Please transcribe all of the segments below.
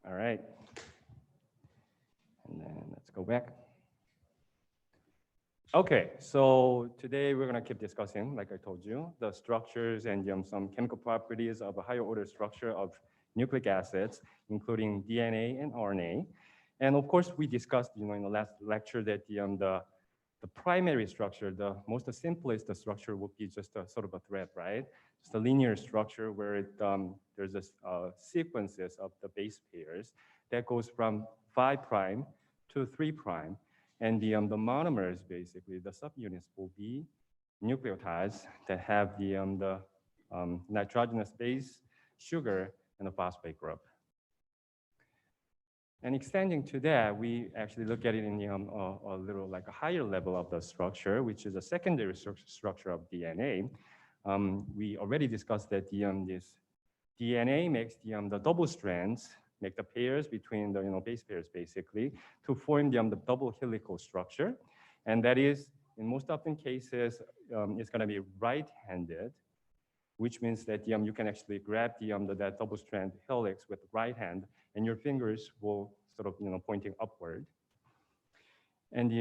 All right. And then let's go back. Okay, so today we're going to keep discussing, like I told you, the structures and some chemical properties of a higher order structure of nucleic acids, including DNA and RNA. And of course, we discussed, in the last lecture that the primary structure, the most simplest structure would be just a sort of a thread, right? Just a linear structure where there's sequences of the base pairs that goes from 5 prime to 3 prime. And the monomers, basically, the subunits will be nucleotides that have the nitrogenous base, sugar, and a phosphate group. And extending to that, we actually look at it in a little like a higher level of the structure, which is a secondary structure of DNA. We already discussed that this DNA makes the double strands, make the pairs between the base pairs basically to form the double helical structure, and that is in most often cases it's going to be right-handed, which means that you can actually grab that double strand helix with the right hand, and your fingers will sort of pointing upward. And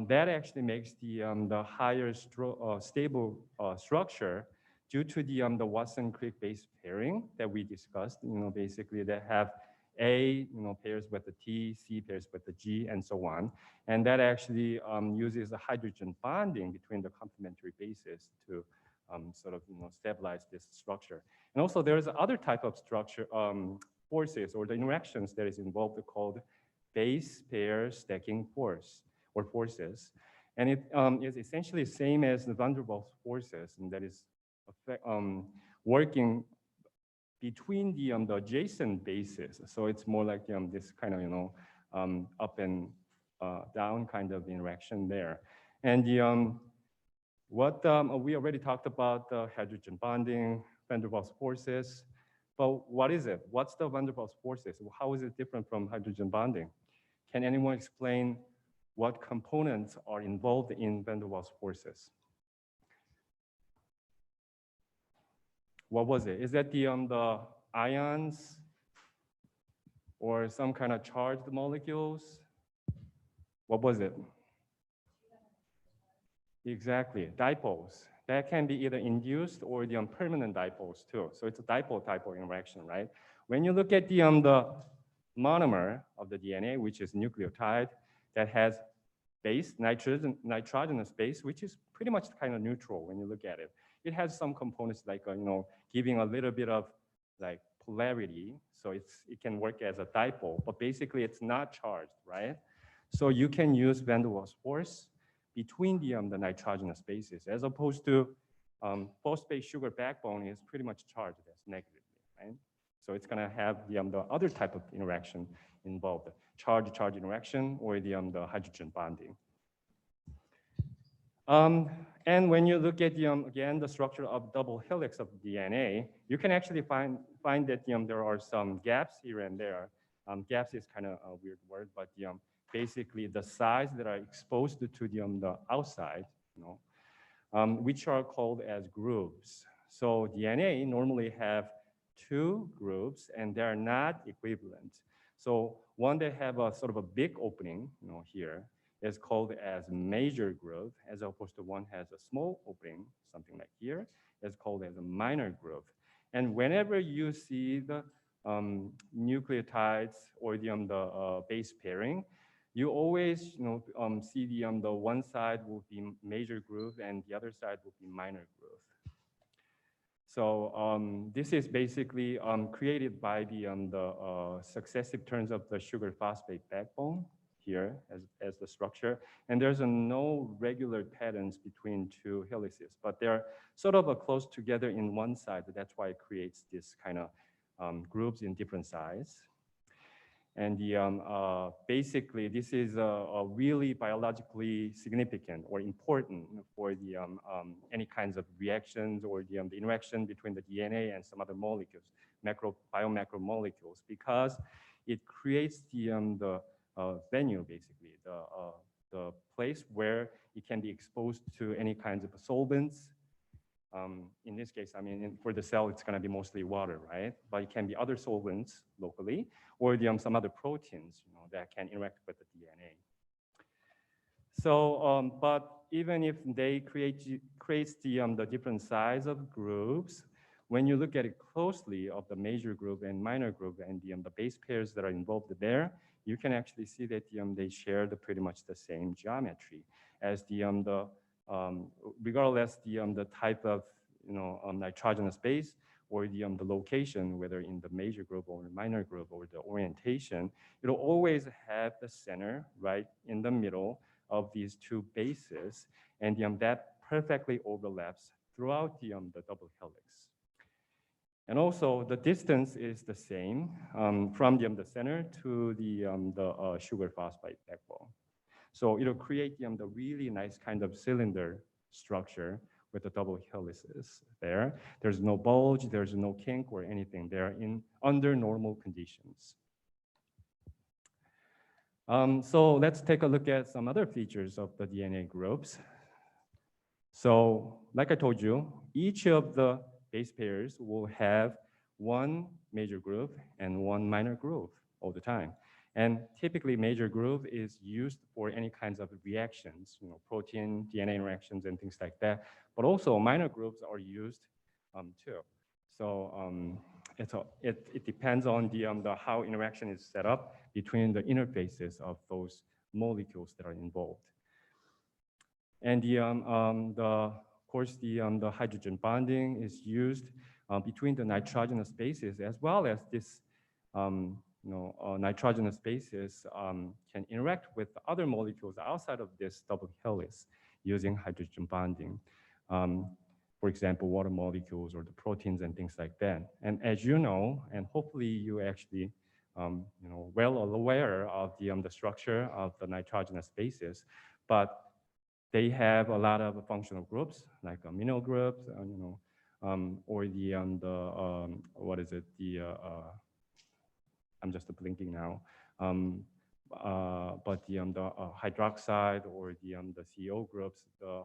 that actually makes the higher stable structure due to the Watson-Crick base pairing that we discussed. Basically that have A pairs with the T, C pairs with the G, and so on. And that actually uses a hydrogen bonding between the complementary bases to sort of stabilize this structure. And also there is other type of structure forces or the interactions that is involved called base pair stacking force or forces. And it is essentially the same as the van der Waals forces, and that is working between the adjacent bases. So it's more like this kind of up and down kind of interaction there. And what we already talked about the hydrogen bonding, van der Waals forces. But what is it? What's the van der Waals forces? How is it different from hydrogen bonding? Can anyone explain what components are involved in van der Waals forces? What was it? Is that the ions or some kind of charged molecules? What was it? Exactly, dipoles. That can be either induced or the permanent dipoles too. So it's a dipole-dipole interaction, right? When you look at the monomer of the DNA, which is nucleotide, that has base, nitrogenous base, which is pretty much kind of neutral when you look at it. It has some components like, giving a little bit of like polarity. So it can work as a dipole, but basically it's not charged, right? So you can use van der Waals force between the nitrogenous bases, as opposed to phosphate sugar backbone is pretty much charged as negatively, right? So it's gonna have the other type of interaction involved, charge-charge interaction or the hydrogen bonding. And when you look at again the structure of double helix of DNA, you can actually find that there are some gaps here and there. Gaps is kind of a weird word, but basically the sides that are exposed to the outside, which are called as grooves. So DNA normally have 2 grooves and they are not equivalent. So one that have a sort of a big opening, here, is called as major groove, as opposed to one has a small opening, something like here, is called as a minor groove. And whenever you see the nucleotides or the base pairing, you always see the one side will be major groove and the other side will be minor groove. So this is basically created by the successive turns of the sugar phosphate backbone here as the structure. And there's no regular patterns between 2 helices, but they're sort of close together in one side. That's why it creates this kind of grooves in different size. And basically, this is really biologically significant or important for the any kinds of reactions or the interaction between the DNA and some other molecules, biomacromolecules, because it creates the venue, basically, the place where it can be exposed to any kinds of solvents In this case, I mean, for the cell, it's going to be mostly water, right? But it can be other solvents locally, or some other proteins, that can interact with the DNA. So, but even if they creates the different size of groups, when you look at it closely of the major group and minor group and the base pairs that are involved there, you can actually see that they share pretty much the same geometry as regardless the type of nitrogenous base or the location, whether in the major group or the minor group or the orientation, it'll always have the center right in the middle of these two bases, and that perfectly overlaps throughout the double helix. And also the distance is the same from the center to the sugar phosphate backbone. So it'll create the really nice kind of cylinder structure with the double helices there. There's no bulge, there's no kink or anything there under normal conditions. So let's take a look at some other features of the DNA groups. So like I told you, each of the base pairs will have one major group and one minor group all the time. And typically major group is used for any kinds of reactions, protein, DNA interactions and things like that. But also minor groups are used too. So it depends on the how interaction is set up between the interfaces of those molecules that are involved. And of course, the hydrogen bonding is used between the nitrogenous bases, as well as this nitrogenous bases can interact with other molecules outside of this double helix using hydrogen bonding. For example, water molecules or the proteins and things like that. And as you know, and hopefully you actually well aware of the structure of the nitrogenous bases, but they have a lot of functional groups like amino groups, or what is it? I'm just blinking now. But the hydroxide or the CO groups, the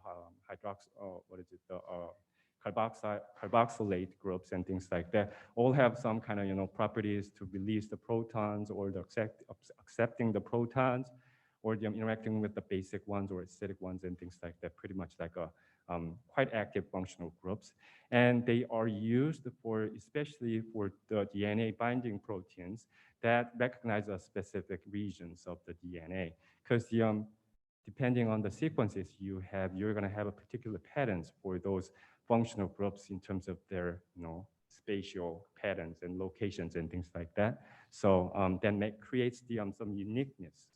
carboxylate groups and things like that, all have some kind of properties to release the protons or the accepting the protons, or interacting with the basic ones or acidic ones and things like that. Pretty much like a quite active functional groups, and they are used especially for the DNA binding proteins that recognize specific regions of the DNA, because depending on the sequences you have, you're going to have a particular patterns for those functional groups in terms of their spatial patterns and locations and things like that. So that creates some uniqueness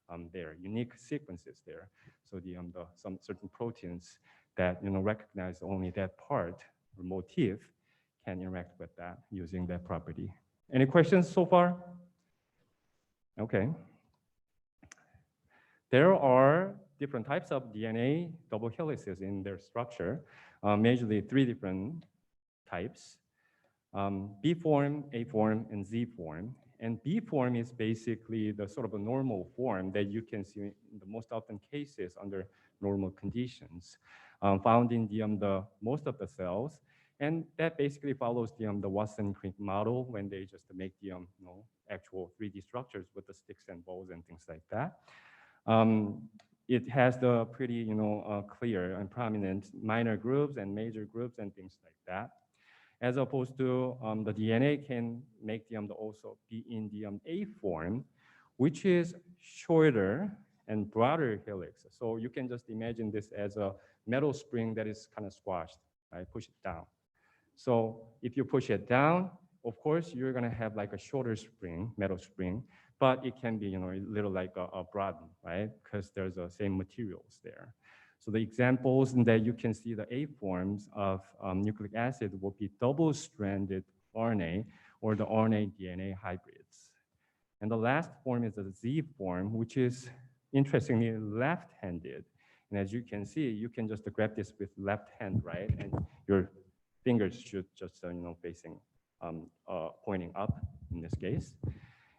of their unique sequences there. So some certain proteins that recognize only that part or motif can interact with that using that property. Any questions so far? Okay. There are different types of DNA double helices in their structure, majorly 3 different types: B form, A form, and Z form. And B form is basically the sort of a normal form that you can see in the most often cases under normal conditions, found in the most of the cells. And that basically follows the Watson-Crick model when they just make the actual 3D structures with the sticks and balls and things like that. It has the pretty clear and prominent minor groups and major groups and things like that, as opposed to the DNA can make also be in the A form, which is shorter and broader helix. So you can just imagine this as a metal spring that is kind of squashed, right? Push it down. So if you push it down, of course, you're going to have like a shorter spring, metal spring, but it can be, a little like a broadened, right? Because there's the same materials there. So the examples that you can see the A forms of nucleic acid will be double-stranded RNA or the RNA-DNA hybrids. And the last form is the Z form, which is interestingly left-handed. And as you can see, you can just grab this with left hand, right? And your fingers should just, facing, pointing up in this case.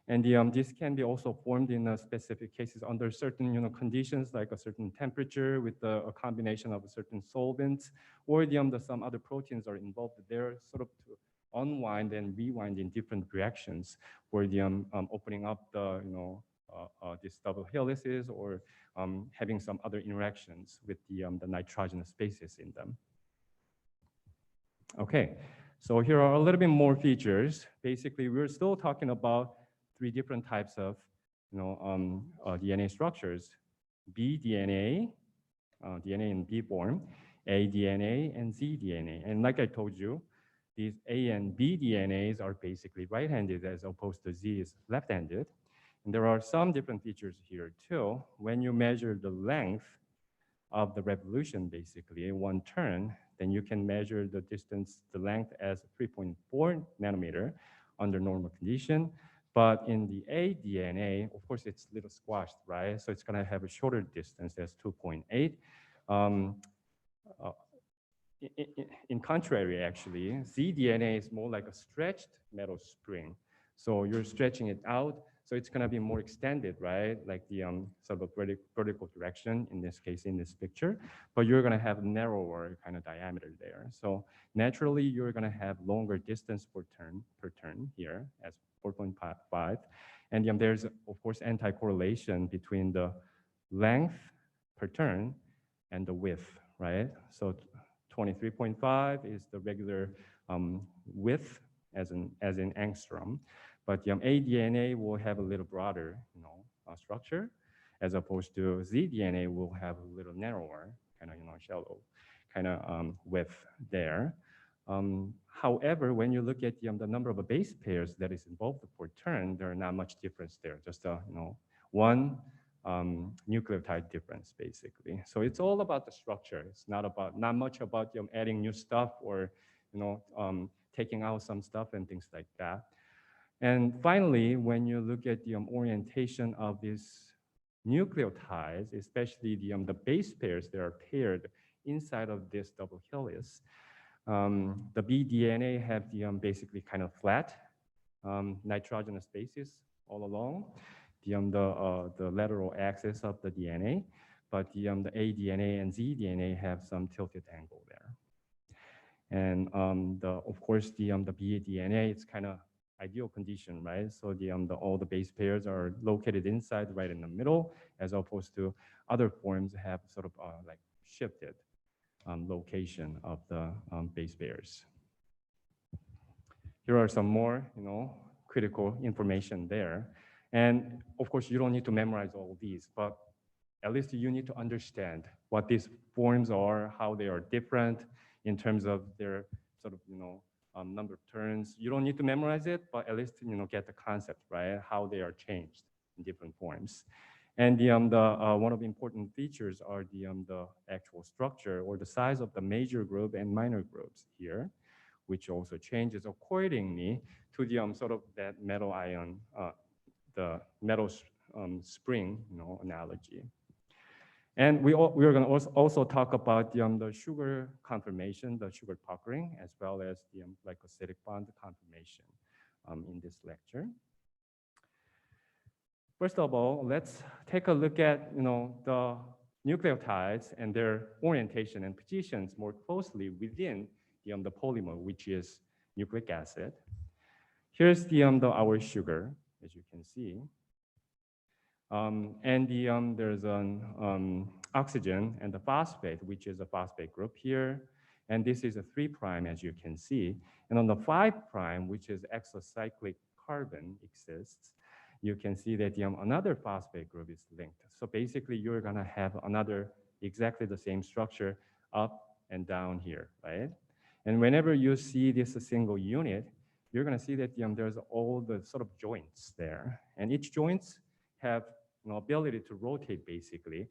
And this can be also formed in specific cases under certain conditions, like a certain temperature with a combination of certain solvents, or some other proteins are involved there, sort of to unwind and rewind in different reactions for opening up the these double helices, or having some other interactions with the nitrogenous bases in them. Okay, so here are a little bit more features. Basically, we're still talking about three different types of DNA structures: bDNA, DNA in B form, aDNA, and zDNA. And like I told you, these A and B DNAs are basically right-handed as opposed to Z is left-handed. And there are some different features here too. When you measure the length of the revolution, basically in one turn, then you can measure the distance, the length as 3.4 nanometer under normal condition. But in the aDNA, of course, it's a little squashed, right? So it's going to have a shorter distance as 2.8. In contrary, actually, zDNA is more like a stretched metal spring. So you're stretching it out, so it's going to be more extended, right? Like the sort of vertical direction in this case, in this picture, but you're going to have narrower kind of diameter there. So naturally, you're going to have longer distance per turn here as 4.5. And there's, of course, anti-correlation between the length per turn and the width, right? So 23.5 is the regular width as in angstrom, but aDNA will have a little broader, structure, as opposed to zDNA will have a little narrower, kind of shallow, kind of width there. However, when you look at the number of base pairs that is involved per turn, there are not much difference there. Just one nucleotide difference, basically. So it's all about the structure. It's not much about adding new stuff or taking out some stuff and things like that. And finally, when you look at the orientation of these nucleotides, especially the base pairs that are paired inside of this double helix, the bDNA have the basically kind of flat nitrogenous bases all along the lateral axis of the DNA, but the aDNA and zDNA have some tilted angle there. And of course the bDNA, it's kind of ideal condition, right? So all the base pairs are located inside, right in the middle, as opposed to other forms have sort of like shifted location of the base pairs. Here are some more, critical information there. And of course, you don't need to memorize all these, but at least you need to understand what these forms are, how they are different in terms of their sort of, number of turns. You don't need to memorize it, but at least, get the concept, right? How they are changed in different forms. And one of the important features are the actual structure or the size of the major group and minor groups here, which also changes accordingly to the sort of that metal ion, the metal spring, analogy. And we are going to also talk about the sugar conformation, the sugar puckering, as well as the glycosidic bond conformation in this lecture. First of all, let's take a look at the nucleotides and their orientation and positions more closely within the polymer, which is nucleic acid. Here's our sugar, as you can see. And there's an oxygen and the phosphate, which is a phosphate group here. And this is a 3', as you can see. And on the 5', which is exocyclic carbon exists, you can see that another phosphate group is linked. So basically, you're going to have another exactly the same structure up and down here, right? And whenever you see this a single unit, you're going to see that there's all the sort of joints there. And each joints have ability to rotate, basically.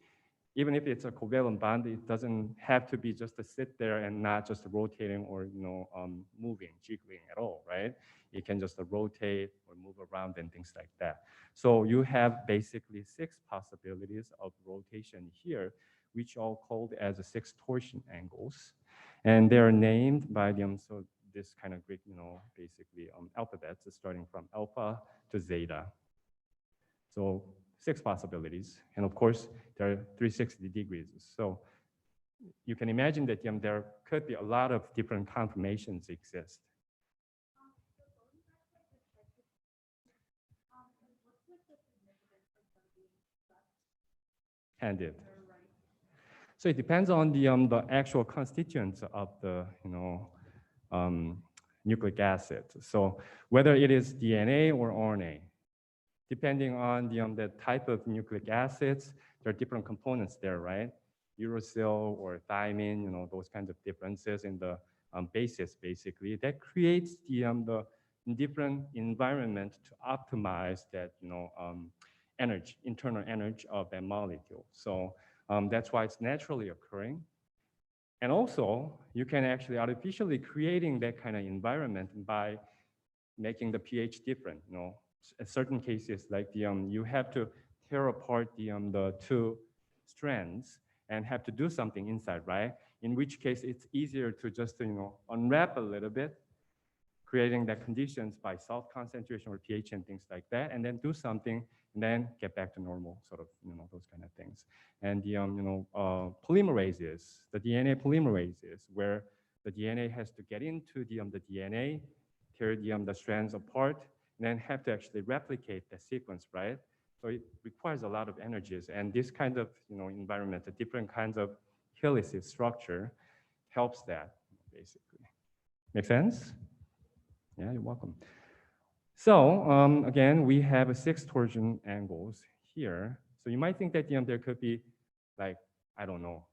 Even if it's a covalent bond, it doesn't have to be just to sit there and not just rotating or moving, jiggling at all, right? It can just rotate or move around and things like that. So you have basically 6 possibilities of rotation here, which are called as the 6 torsion angles. And they're named by them, so this kind of Greek, basically alphabets starting from alpha to zeta. So 6 possibilities. And of course, there are 360 degrees. So you can imagine that there could be a lot of different conformations exist. Handed. So it depends on the actual constituents of the nucleic acid. So whether it is DNA or RNA, depending on the type of nucleic acids, there are different components there, right? Uracil or thymine, those kinds of differences in the bases, basically, that creates the different environment to optimize that, energy, internal energy of that molecule. So that's why it's naturally occurring. And also, you can actually artificially creating that kind of environment by making the pH different. In certain cases, like you have to tear apart the two strands and have to do something inside, right? In which case, it's easier to just unwrap a little bit, creating the conditions by salt concentration or pH and things like that, and then do something, and then get back to normal, sort of, those kind of things. And the polymerases, the DNA polymerases, where the DNA has to get into the DNA, tear the strands apart, and then have to actually replicate the sequence, right? So it requires a lot of energies, and this kind of environment, the different kinds of helices structure, helps that basically. Make sense? Yeah, you're welcome. So again, we have 6 torsion angles here. So you might think that there could be like, I don't know,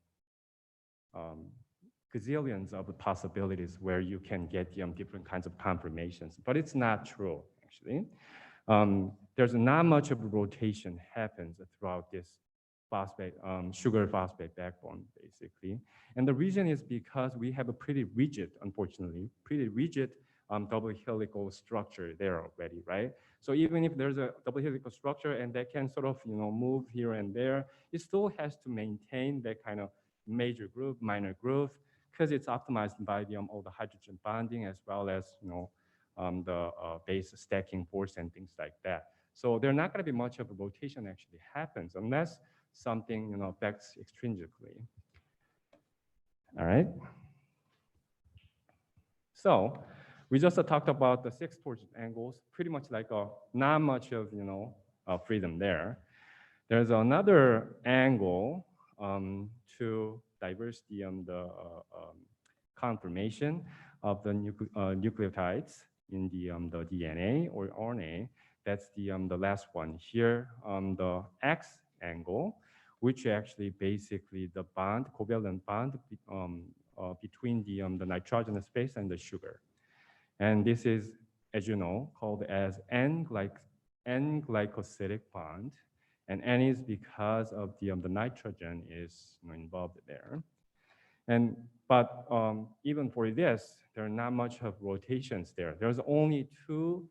gazillions of possibilities where you can get different kinds of conformations, but it's not true, actually. There's not much of a rotation happens throughout this phosphate, sugar phosphate backbone, basically. And the reason is because we have a pretty rigid, unfortunately, pretty rigid double helical structure there already, right? So even if there's a double helical structure and that can sort of move here and there, it still has to maintain that kind of major groove, minor groove, because it's optimized by all the hydrogen bonding as well as the base stacking force and things like that. So there's not going to be much of a rotation actually happens unless something affects extrinsically. All right. So we just talked about the 6 torsion angles, pretty much like not much of freedom there. There's another angle to diverse the conformation of the nucleotides in the DNA or RNA. That's the last one here, the X angle, which actually basically the bond, covalent bond between the nitrogenous base and the sugar. And this is, as you know, called as N-glycosidic bond. And N is because of the nitrogen is involved there. But even for this, there are not much of rotations there. There's only 2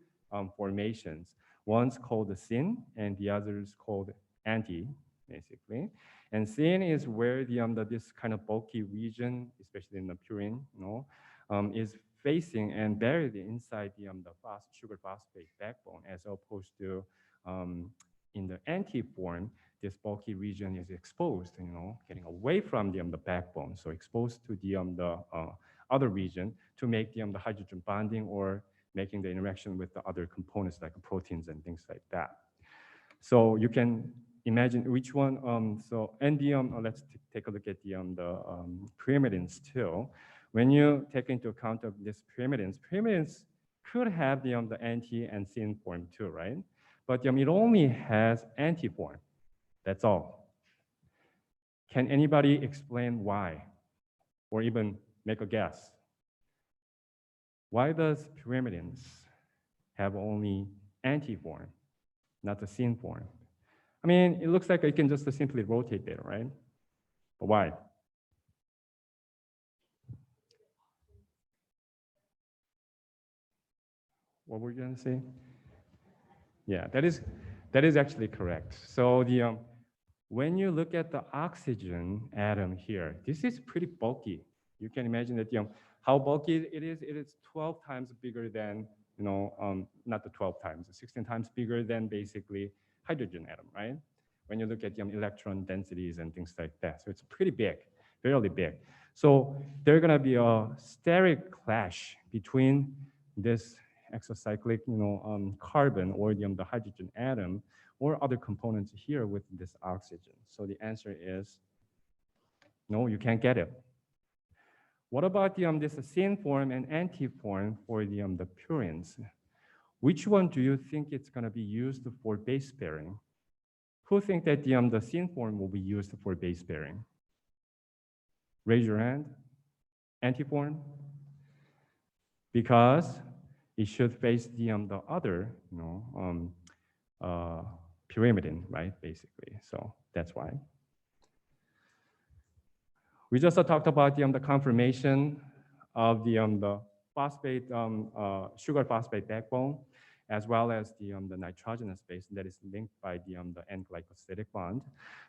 formations. One's called the syn, and the other is called anti, basically. And syn is where this kind of bulky region, especially in the purine, is facing and buried inside the sugar phosphate backbone, as opposed to in the anti form, this bulky region is exposed, getting away from the backbone, so exposed to the other region to make the hydrogen bonding or making the interaction with the other components like proteins and things like that. So you can imagine which one. Let's take a look at the pyrimidines too. When you take into account of this pyrimidines could have the anti and syn form too, right? But it only has anti form. That's all. Can anybody explain why? Or even make a guess? Why does pyrimidines have only anti form, not the syn form? I mean, it looks like it can just simply rotate there, right? But why? What were you going to say? Yeah, that is actually correct. So when you look at the oxygen atom here, this is pretty bulky. You can imagine that how bulky it is. It is 12 times bigger than not the 12 times, 16 times bigger than basically hydrogen atom, right? When you look at electron densities and things like that. So it's pretty big, fairly big. So there's gonna be a steric clash between this exocyclic carbon or the hydrogen atom or other components here with this oxygen. So the answer is no, you can't get it. What about this syn form and antiform for the purines? Which one do you think it's going to be used for base pairing? Who think that the syn form will be used for base pairing? Raise your hand. Antiform? Because it should face the other, pyrimidine, right? Basically, so that's why. We just talked about the conformation of the phosphate, sugar phosphate backbone, as well as the nitrogenous base that is linked by the N-glycosidic bond.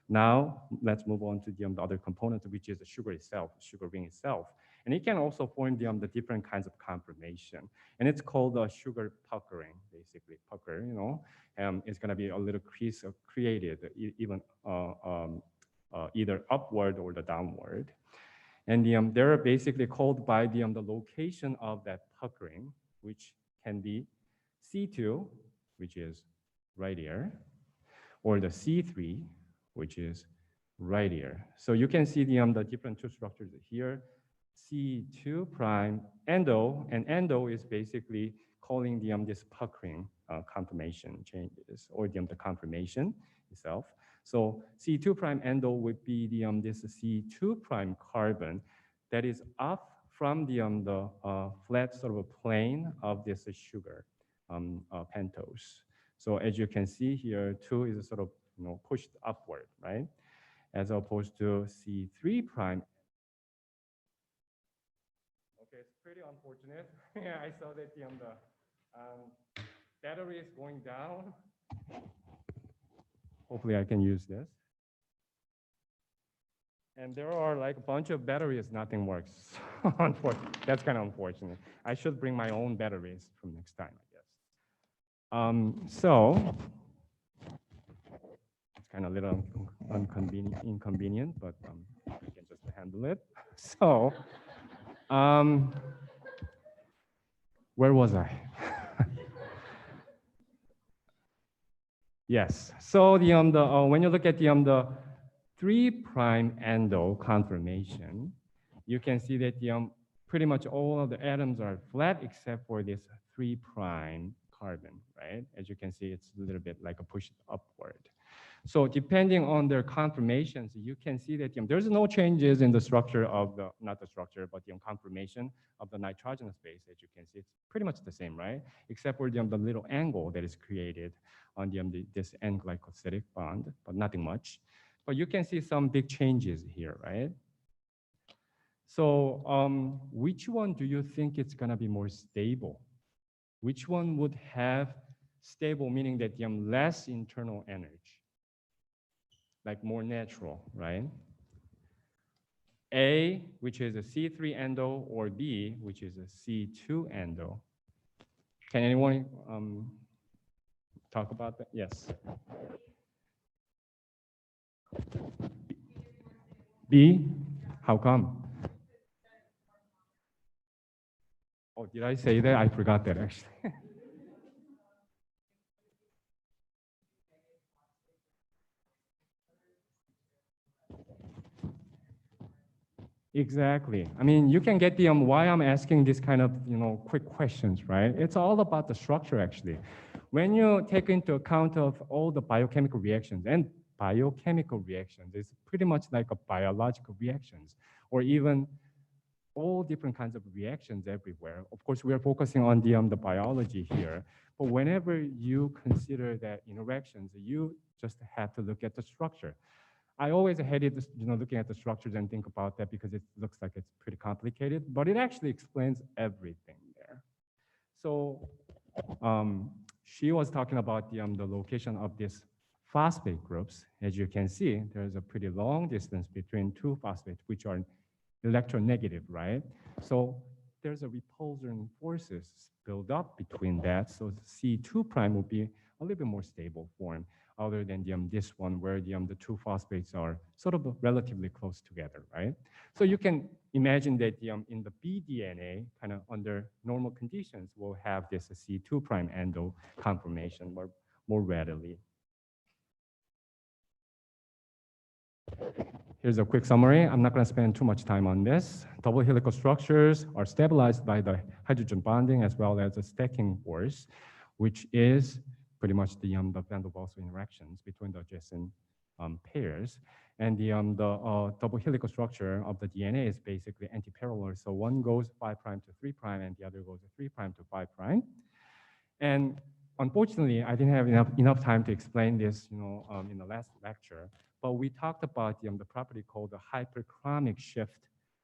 Now, let's move on to the other component, which is the sugar itself, sugar ring itself. And it can also form the different kinds of conformation. And it's called sugar puckering, basically. Pucker, it's going to be a little crease created, even either upward or the downward. And they're basically called by the location of that puckering, which can be C2, which is right here, or the C3, which is right here. So you can see the different two structures here. C2 prime endo, and endo is basically calling this puckering conformation changes, or the conformation itself. So C2 prime endo would be this C2 prime carbon that is up from the flat sort of a plane of this sugar pentose. So as you can see here, 2 is sort of pushed upward, right? As opposed to C3 prime. Okay, it's pretty unfortunate. Yeah, I saw that the battery is going down. Hopefully I can use this. And there are like a bunch of batteries, nothing works. That's kind of unfortunate. I should bring my own batteries from next time, I guess. So it's kind of a little inconvenient, but I can just handle it. So where was I? Yes. So when you look at the 3' endo conformation, you can see that pretty much all of the atoms are flat except for this 3' carbon, right? As you can see, it's a little bit like a push upward. So depending on their conformations, you can see that there's no changes in the structure of the, not the structure, but the conformation of the nitrogenous base. As you can see, it's pretty much the same, right? Except for the little angle that is created on this N-glycosidic bond, but nothing much. But you can see some big changes here, right? So which one do you think it's gonna be more stable? Which one would have stable, meaning that less internal energy? Like more natural, right? A, which is a C3 endo, or B, which is a C2 endo. Can anyone talk about that? Yes. B, how come? Oh, did I say that? I forgot that actually. Exactly. I mean, you can get the why I'm asking this kind of quick questions, right? It's all about the structure actually. When you take into account of all the biochemical reactions, and biochemical reactions is pretty much like a biological reactions, or even all different kinds of reactions everywhere. Of course, we are focusing on the biology here, but whenever you consider that interactions, you just have to look at the structure. I always hated this, looking at the structures and think about that because it looks like it's pretty complicated, but it actually explains everything there. So she was talking about the location of these phosphate groups. As you can see, there's a pretty long distance between two phosphates, which are electronegative, right? So there's a repulsion forces build up between that. So C2' will be a little bit more stable form. other than this one where the two phosphates are sort of relatively close together, right? So you can imagine that in the bDNA, kind of under normal conditions, we'll have this C2' endo conformation more readily. Here's a quick summary. I'm not going to spend too much time on this. Double helical structures are stabilized by the hydrogen bonding as well as the stacking force, which is pretty much the van der Waals interactions between the adjacent pairs. And the double helical structure of the DNA is basically antiparallel. So one goes 5' to 3' and the other goes 3' to 5'. And unfortunately, I didn't have enough time to explain this, in the last lecture. But we talked about the property called the hyperchromic shift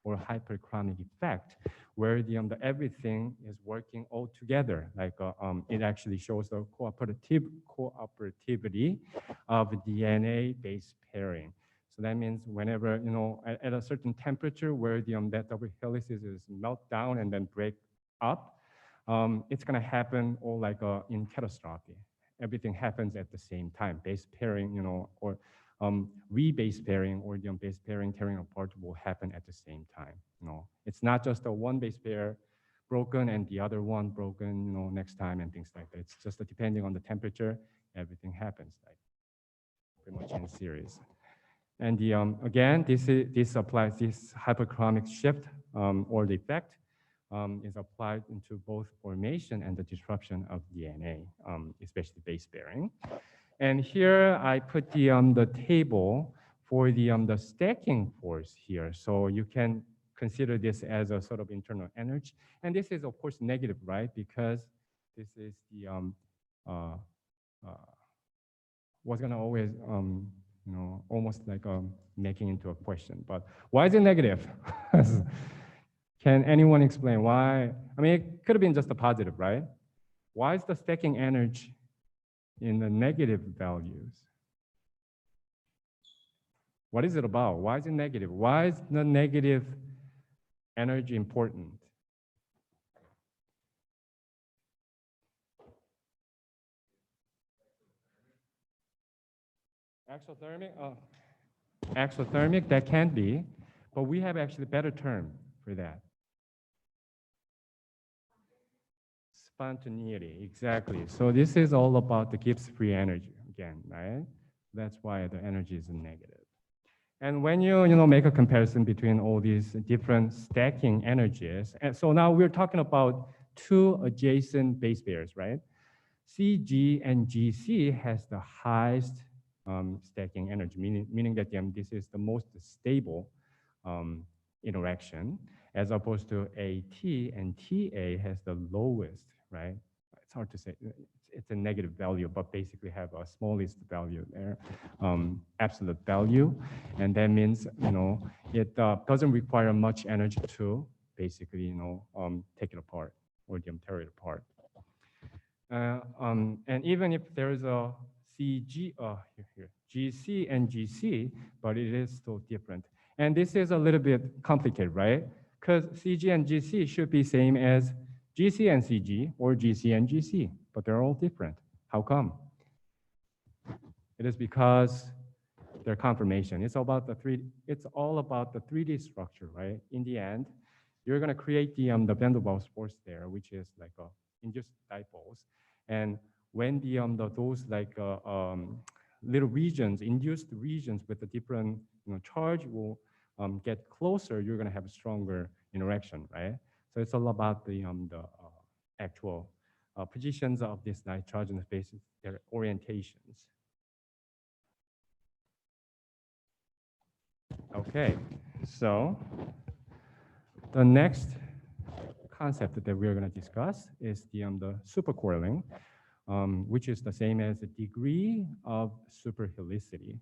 or hyperchromic effect, where the everything is working all together. Like it actually shows the cooperativity of DNA base pairing. So that means whenever at a certain temperature where that double helices is melt down and then break up, it's going to happen all like in catastrophe. Everything happens at the same time. Base pairing, or re-base pairing or the base pairing tearing apart will happen at the same time. It's not just a one base pair broken and the other one broken, next time and things like that. It's just depending on the temperature, everything happens like pretty much in series. And the again, this applies this hyperchromic shift or the effect is applied into both formation and the disruption of DNA, especially base pairing. And here I put the table for the stacking force here. So you can consider this as a sort of internal energy. And this is of course negative, right? Because this is the was gonna always almost like making into a question. But why is it negative? Can anyone explain why? I mean, it could have been just a positive, right? Why is the stacking energy in the negative values? What is it about? Why is it negative? Why is the negative energy important? Exothermic? Exothermic, that can be, but we have actually a better term for that. Spontaneity, exactly. So this is all about the Gibbs free energy again, right? That's why the energy is negative. And when you make a comparison between all these different stacking energies, and so now we're talking about two adjacent base pairs, right? CG and GC has the highest stacking energy, meaning that this is the most stable interaction, as opposed to AT and TA has the lowest, right? It's hard to say. It's a negative value, but basically have a smallest value there, absolute value. And that means, it doesn't require much energy to basically, take it apart or tear it apart. And even if there is a CG, GC and GC, but it is still different. And this is a little bit complicated, right? Because CG and GC should be same as GC and CG or GC and GC, but they're all different. How come? It is because their conformation. It's all about the 3D structure, right? In the end, you're going to create the van der Waals force there, which is like induced dipoles. And when those like little regions, induced regions with a different charge will get closer, you're going to have a stronger interaction, right? So it's all about the actual positions of these nitrogen spaces, their orientations. Okay, so the next concept that we're going to discuss is the supercoiling, which is the same as the degree of superhelicity.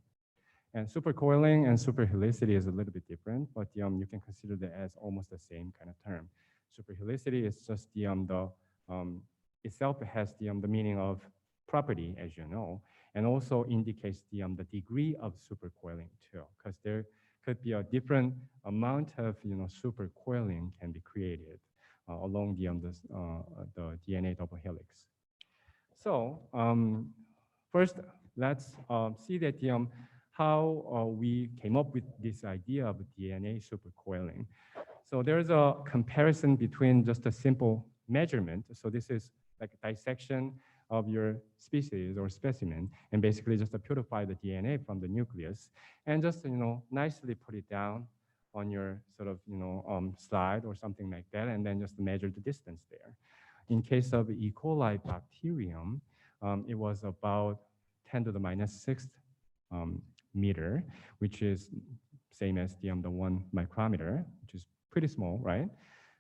And supercoiling and superhelicity is a little bit different, but you can consider that as almost the same kind of term. Superhelicity is just itself has the meaning of property, as you know, and also indicates the degree of supercoiling too, because there could be a different amount of supercoiling can be created along the DNA double helix. So first, let's see that how we came up with this idea of DNA supercoiling. So there's a comparison between just a simple measurement. So this is like a dissection of your species or specimen, and basically just to purify the DNA from the nucleus, and just nicely put it down on your sort of slide or something like that, and then just measure the distance there. In case of E. coli bacterium, it was about 10 to the minus 6th meter, which is same as the 1 micrometer, which is pretty small, right?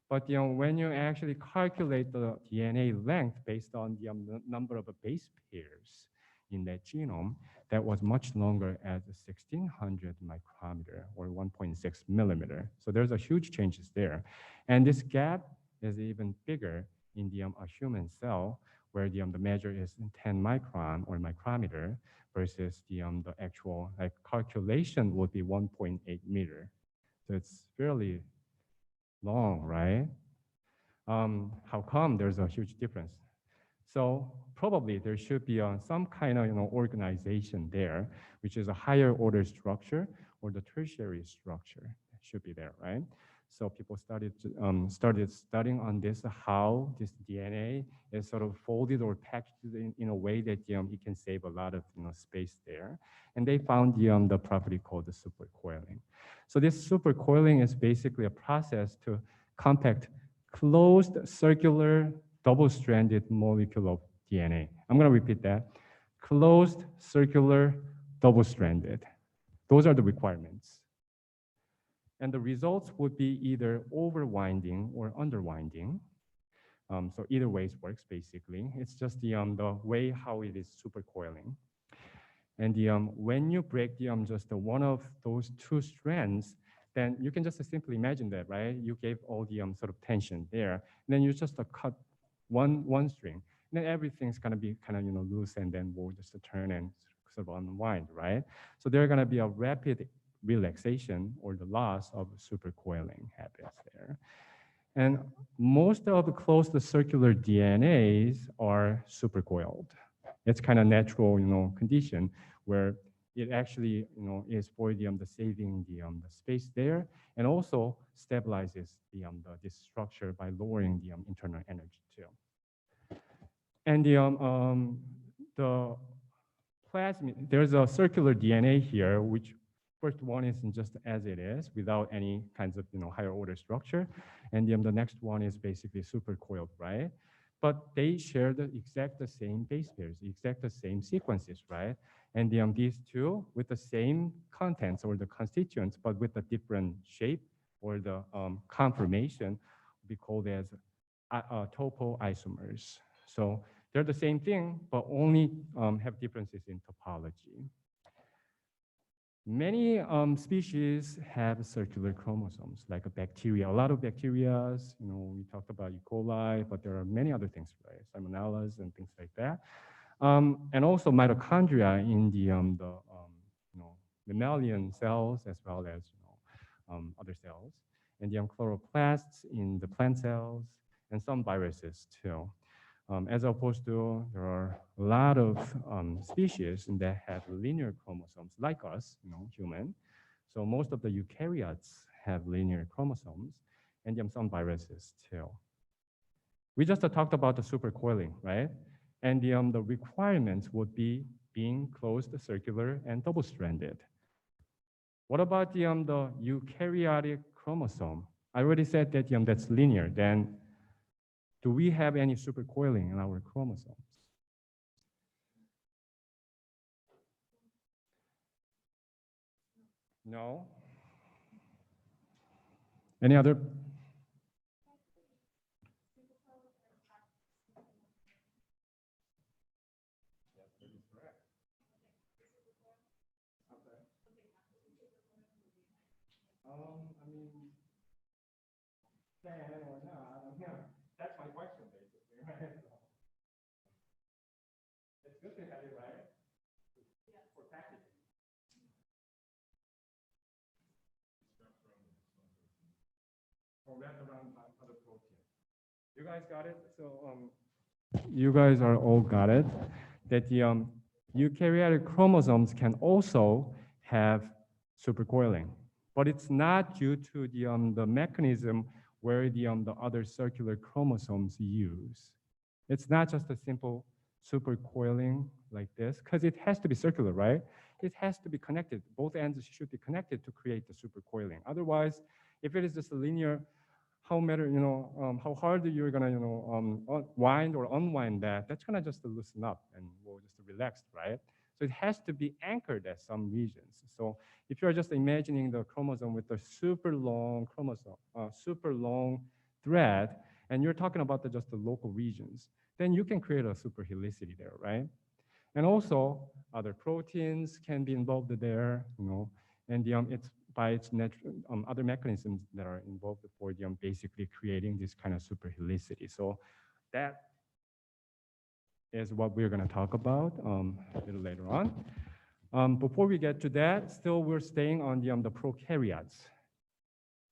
But when you actually calculate the DNA length based on the number of base pairs in that genome, that was much longer at 1600 micrometer or 1.6 millimeter. So there's a huge changes there. And this gap is even bigger in the a human cell, where the measure is 10 micron or micrometer versus the actual calculation would be 1.8 meter. So it's fairly long, right? How come there's a huge difference? So probably there should be some kind of organization there, which is a higher order structure or the tertiary structure should be there, right? So people started studying on this, how this DNA is sort of folded or packaged in a way that it can save a lot of space there, and they found the property called the supercoiling. So this supercoiling is basically a process to compact closed circular double-stranded molecule of DNA. I'm going to repeat that. Closed circular double-stranded. Those are the requirements. And the results would be either overwinding or underwinding. So either ways works basically. It's just the way how it is supercoiling. And when you break just one of those two strands, then you can just simply imagine that, right? You gave all the sort of tension there. And then you just cut one string. And then everything's gonna be kind of loose, and then we'll just turn and sort of unwind, right? So there's gonna be a rapid relaxation or the loss of supercoiling happens there. And most of the closed circular DNAs are supercoiled. It's kind of natural, condition where it actually, is for the saving the space there, and also stabilizes this structure by lowering the internal energy too. And the plasmid, there's a circular DNA here, which first one is just as it is without any kinds of higher order structure, and the next one is basically supercoiled, right? But they share the same base pairs, the same sequences, right? And these two with the same contents or the constituents, but with a different shape or the conformation, we call as topoisomers. So they're the same thing, but only have differences in topology. Many species have circular chromosomes, like a bacteria. A lot of bacteria, we talked about E. coli, but there are many other things, right? Salmonellas and things like that. And also mitochondria in the mammalian cells, as well as other cells, and the chloroplasts in the plant cells, and some viruses too. As opposed to, there are a lot of species that have linear chromosomes, like us, human. So most of the eukaryotes have linear chromosomes, and some viruses too. We just talked about the supercoiling, right? And the requirements would be being closed, circular, and double-stranded. What about the eukaryotic chromosome? I already said that that's linear. Then do we have any supercoiling in our chromosomes? No. Any other? I mean, can or not? That's my question, basically, right? It's good to have it, right? For packaging. Or wrapped around other proteins. You guys got it? So you guys are all got it. That eukaryotic chromosomes can also have supercoiling, but it's not due to the mechanism where the other circular chromosomes use. It's not just a simple supercoiling like this, because it has to be circular, right? It has to be connected. Both ends should be connected to create the supercoiling. Otherwise, if it is just a linear, how matter, how hard you're gonna, wind or unwind that, that's gonna just loosen up and will just relax, right? So it has to be anchored at some regions. So if you're just imagining the chromosome with a super long chromosome, super long thread, and you're talking about just the local regions, then you can create a superhelicity there, right? And also other proteins can be involved there, and it's by its other mechanisms that are involved for basically creating this kind of superhelicity. So that is what we're going to talk about a little later on. Before we get to that, still we're staying on the prokaryotes.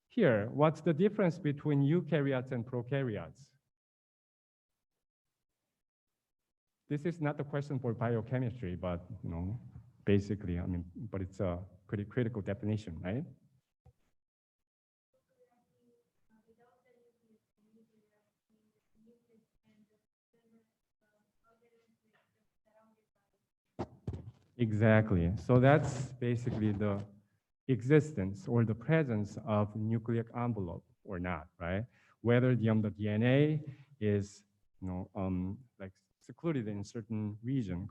Here, what's the difference between eukaryotes and prokaryotes? This is not a question for biochemistry, but basically, but it's a pretty critical definition, right? Exactly. So that's basically the existence or the presence of nucleic envelope or not, right? Whether the DNA is, like secluded in a certain region,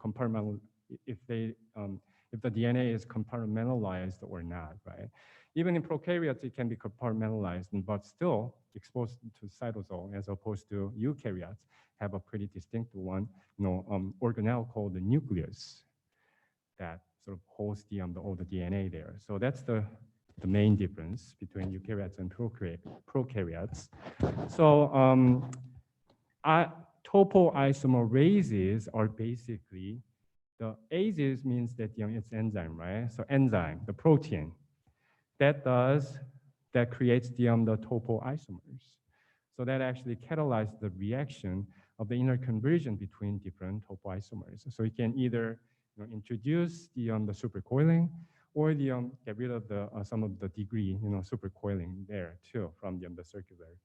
if the DNA is compartmentalized or not, right? Even in prokaryotes, it can be compartmentalized, but still exposed to cytosol, as opposed to eukaryotes have a pretty distinct one, organelle called the nucleus that sort of holds all the DNA there. So that's the main difference between eukaryotes and prokaryotes. So topoisomerases are basically, the ases means that it's enzyme, right? So enzyme, the protein, that creates the topoisomers. So that actually catalyzes the reaction of the inner conversion between different topoisomers. So you can either introduce the supercoiling, or get rid of some of the degree supercoiling there too from the circular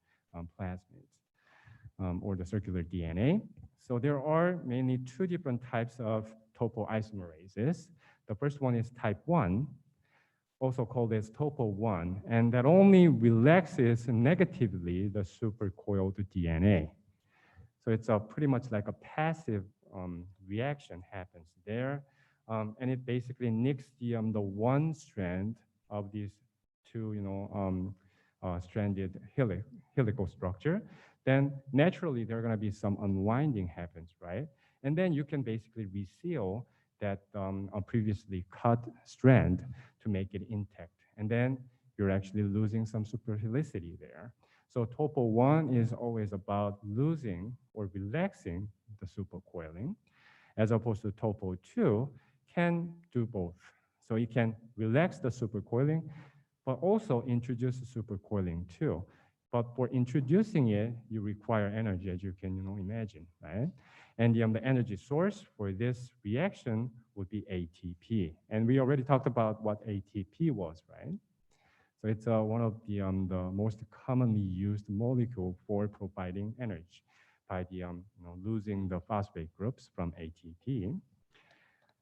plasmids or the circular DNA. So there are mainly two different types of topoisomerases. The first one is type 1, also called as topo1, and that only relaxes negatively the supercoiled DNA. So it's pretty much like a passive reaction happens there, and it basically nicks the one strand of these two, stranded helical structure. Then naturally there are going to be some unwinding happens, right? And then you can basically reseal that previously cut strand to make it intact. And then you're actually losing some superhelicity there. So topo1 is always about losing or relaxing the supercoiling, as opposed to topo2 can do both. So it can relax the supercoiling, but also introduce the supercoiling too. But for introducing it, you require energy, as you can imagine, right? And the energy source for this reaction would be ATP. And we already talked about what ATP was, right? So it's one of the most commonly used molecule for providing energy by the losing the phosphate groups from ATP.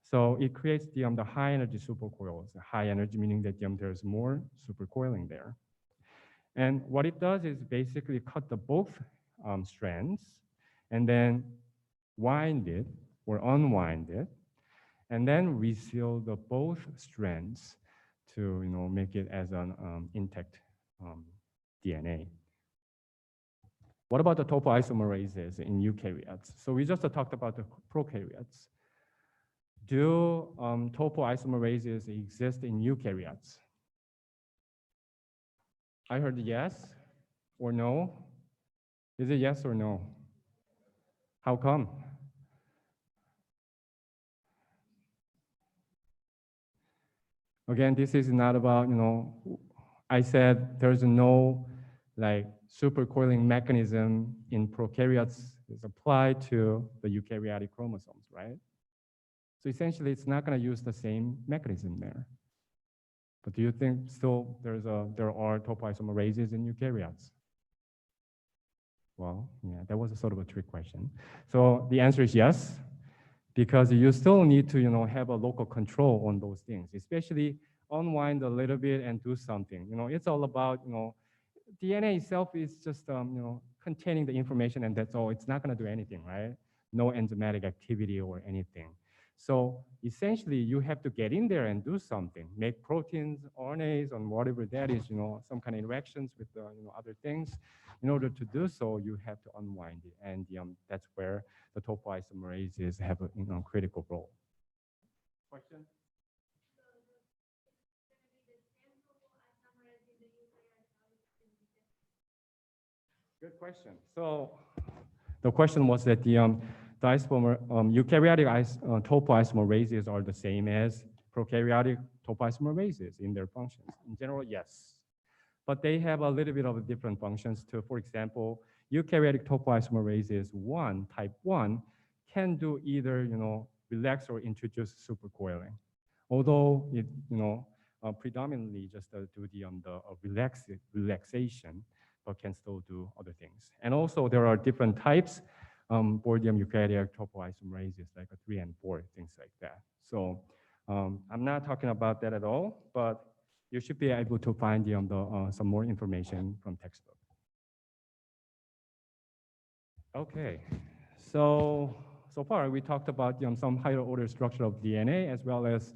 So it creates the high energy supercoils. High energy meaning that there's more supercoiling there. And what it does is basically cut the both strands and then wind it or unwind it, and then reseal the both strands to make it as an intact DNA. What about the topoisomerases in eukaryotes? So we just talked about the prokaryotes. Do topoisomerases exist in eukaryotes? I heard yes or no. Is it yes or no? How come? Again, this is not about, I said there's no like supercoiling mechanism in prokaryotes is applied to the eukaryotic chromosomes, right? So essentially, it's not going to use the same mechanism there. But do you think still there are topoisomerases in eukaryotes? Well, yeah, that was a sort of a trick question. So the answer is yes, because you still need to, have a local control on those things, especially unwind a little bit and do something. It's all about, DNA itself is just, containing the information and that's all. It's not going to do anything, right? No enzymatic activity or anything. So essentially, you have to get in there and do something, make proteins, RNAs, and whatever that is, some kind of interactions with the, other things. In order to do so, you have to unwind it, and that's where the topoisomerases have a critical role. Question? Good question. So the question was that the eukaryotic topoisomerases are the same as prokaryotic topoisomerases in their functions. In general, yes. But they have a little bit of different functions too. For example, eukaryotic topoisomerases type 1, can do either relax or introduce supercoiling. Although it predominantly just do the relaxation, but can still do other things. And also there are different types for the eukaryotic topoisomerases, like 3 and 4, things like that. So I'm not talking about that at all, but you should be able to find some more information from textbook. Okay, so far we talked about some higher order structure of DNA, as well as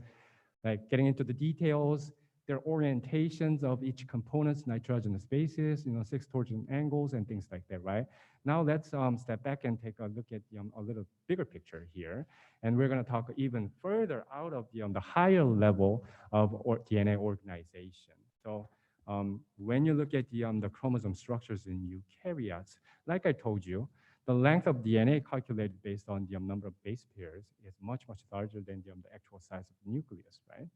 like getting into the details, their orientations of each component's nitrogenous bases, 6 torsion angles and things like that, right? Now let's step back and take a look at a little bigger picture here. And we're gonna talk even further out of the higher level of DNA organization. So when you look at the chromosome structures in eukaryotes, like I told you, the length of DNA calculated based on the number of base pairs is much, much larger than the actual size of the nucleus, right?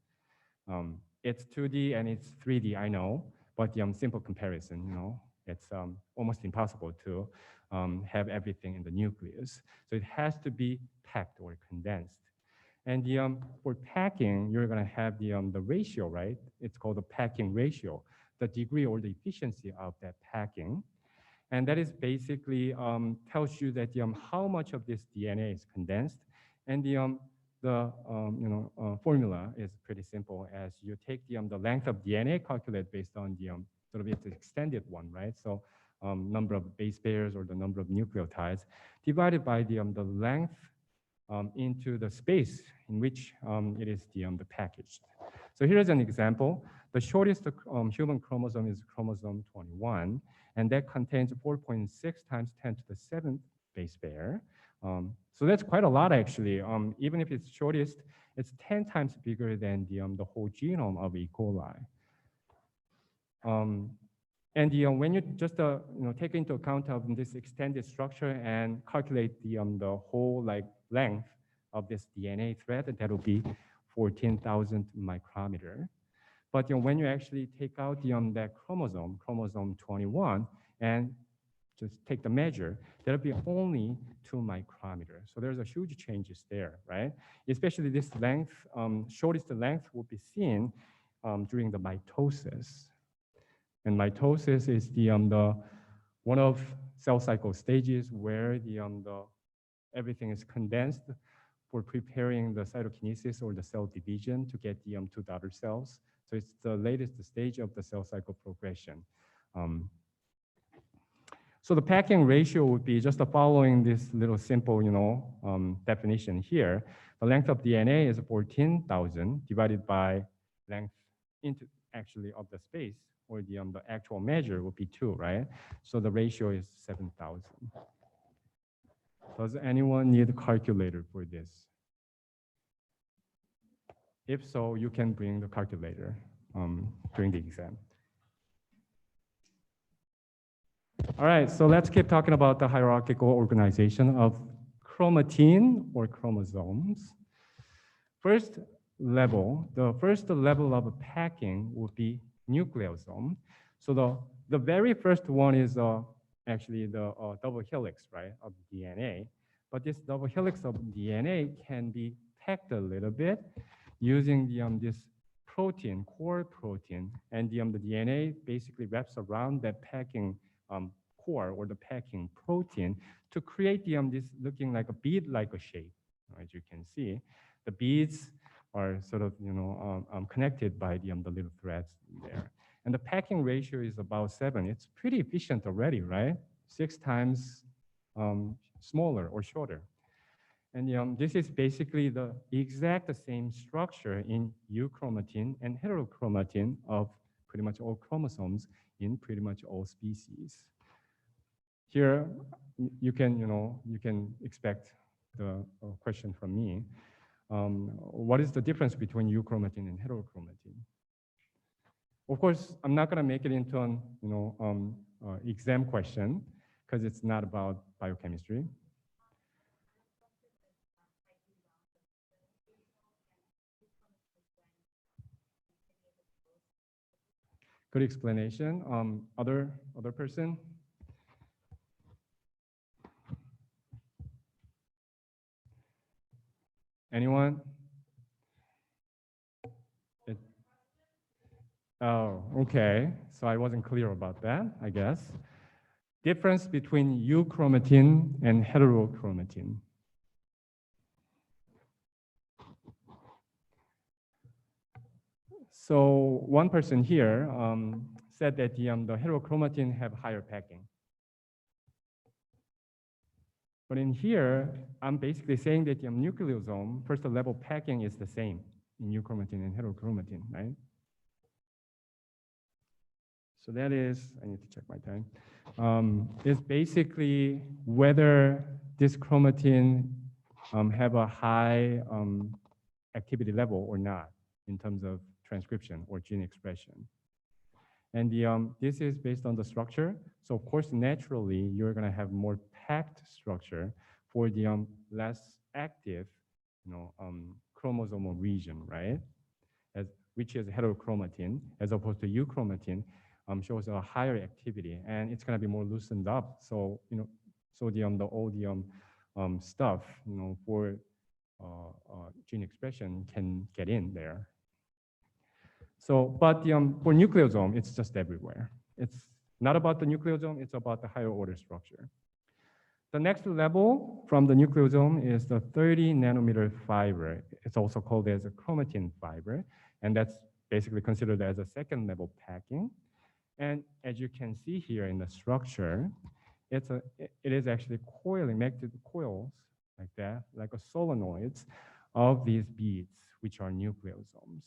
It's 2D and it's 3D, I know, but the simple comparison, it's almost impossible to have everything in the nucleus. So it has to be packed or condensed. And for packing, you're going to have the ratio, right? It's called the packing ratio, the degree or the efficiency of that packing. And that is basically tells you that how much of this DNA is condensed. And the formula is pretty simple, as you take the length of DNA calculated based on the sort of its extended one, right? So number of base pairs or the number of nucleotides divided by the length into the space in which it is the packaged. So here's an example. The shortest human chromosome is chromosome 21, and that contains 4.6 times 10 to the 7th base pair. So that's quite a lot, actually. Even if it's shortest, it's 10 times bigger than the whole genome of E. coli. And when you just take into account of this extended structure and calculate the whole length of this DNA thread, that will be 14,000 micrometer. But when you actually take out that chromosome 21, and just take the measure, that'll be only 2 micrometer. So there's a huge changes there, right? Especially this length, shortest length will be seen during the mitosis. And mitosis is the one of cell cycle stages where the everything is condensed for preparing the cytokinesis or the cell division to get the 2 daughter cells. So it's the latest stage of the cell cycle progression. So the packing ratio would be just following this little simple, definition here. The length of DNA is 14,000 divided by length into actually of the space, or the actual measure would be 2, right? So the ratio is 7,000. Does anyone need a calculator for this? If so, you can bring the calculator during the exam. All right, so let's keep talking about the hierarchical organization of chromatin or chromosomes. The first level of packing would be nucleosome. So the very first one is actually the double helix, right, of DNA. But this double helix of DNA can be packed a little bit using this protein, core protein, and the DNA basically wraps around that packing core or the packing protein to create this looking like a bead-like a shape. As you can see, the beads are sort of connected by the little threads there. And the packing ratio is about 7. It's pretty efficient already, right? 6 times smaller or shorter. And this is basically the exact same structure in euchromatin and heterochromatin of pretty much all chromosomes in pretty much all species. Here, you can expect the question from me. What is the difference between euchromatin and heterochromatin? Of course, I'm not going to make it into an exam question because it's not about biochemistry. Good explanation. Other person? Anyone? Oh, okay. So I wasn't clear about that, I guess. Difference between euchromatin and heterochromatin. So one person here said that the heterochromatin have higher packing. But in here, I'm basically saying that the nucleosome, first level packing is the same in euchromatin and heterochromatin, right? So that is, I need to check my time, is basically whether this chromatin have a high activity level or not in terms of transcription or gene expression. And this is based on the structure. So of course, naturally, you're gonna have more packed structure for the less active, chromosomal region, right? Which is heterochromatin, as opposed to euchromatin, shows a higher activity, and it's gonna be more loosened up. So so all the stuff, for gene expression can get in there. So, but for nucleosome, it's just everywhere. It's not about the nucleosome, it's about the higher order structure. The next level from the nucleosome is the 30 nanometer fiber. It's also called as a chromatin fiber, and that's basically considered as a second level packing. And as you can see here in the structure, it is actually coiling, connected coils like that, like a solenoids of these beads, which are nucleosomes,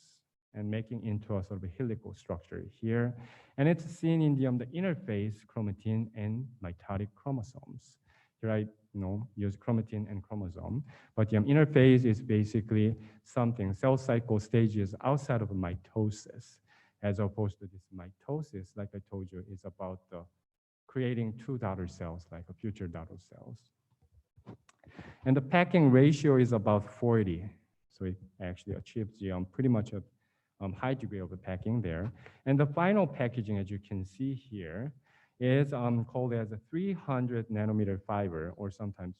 and making into a sort of a helical structure here. And it's seen in the interface chromatin and mitotic chromosomes. Here I use chromatin and chromosome, but the interface is basically something, cell cycle stages outside of mitosis, as opposed to this mitosis, like I told you, is about creating 2 daughter cells, like a future daughter cells. And the packing ratio is about 40. So it actually achieves pretty much a high degree of the packing there. And the final packaging, as you can see here, is called as a 300 nanometer fiber, or sometimes,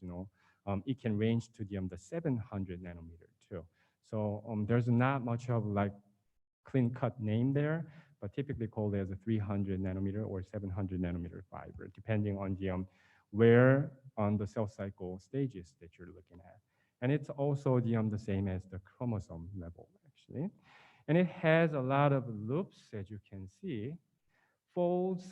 it can range to the 700 nanometer too. So there's not much of like clean-cut name there, but typically called as a 300 nanometer or 700 nanometer fiber, depending on the where on the cell cycle stages that you're looking at. And it's also the same as the chromosome level, actually. And it has a lot of loops, as you can see, folds,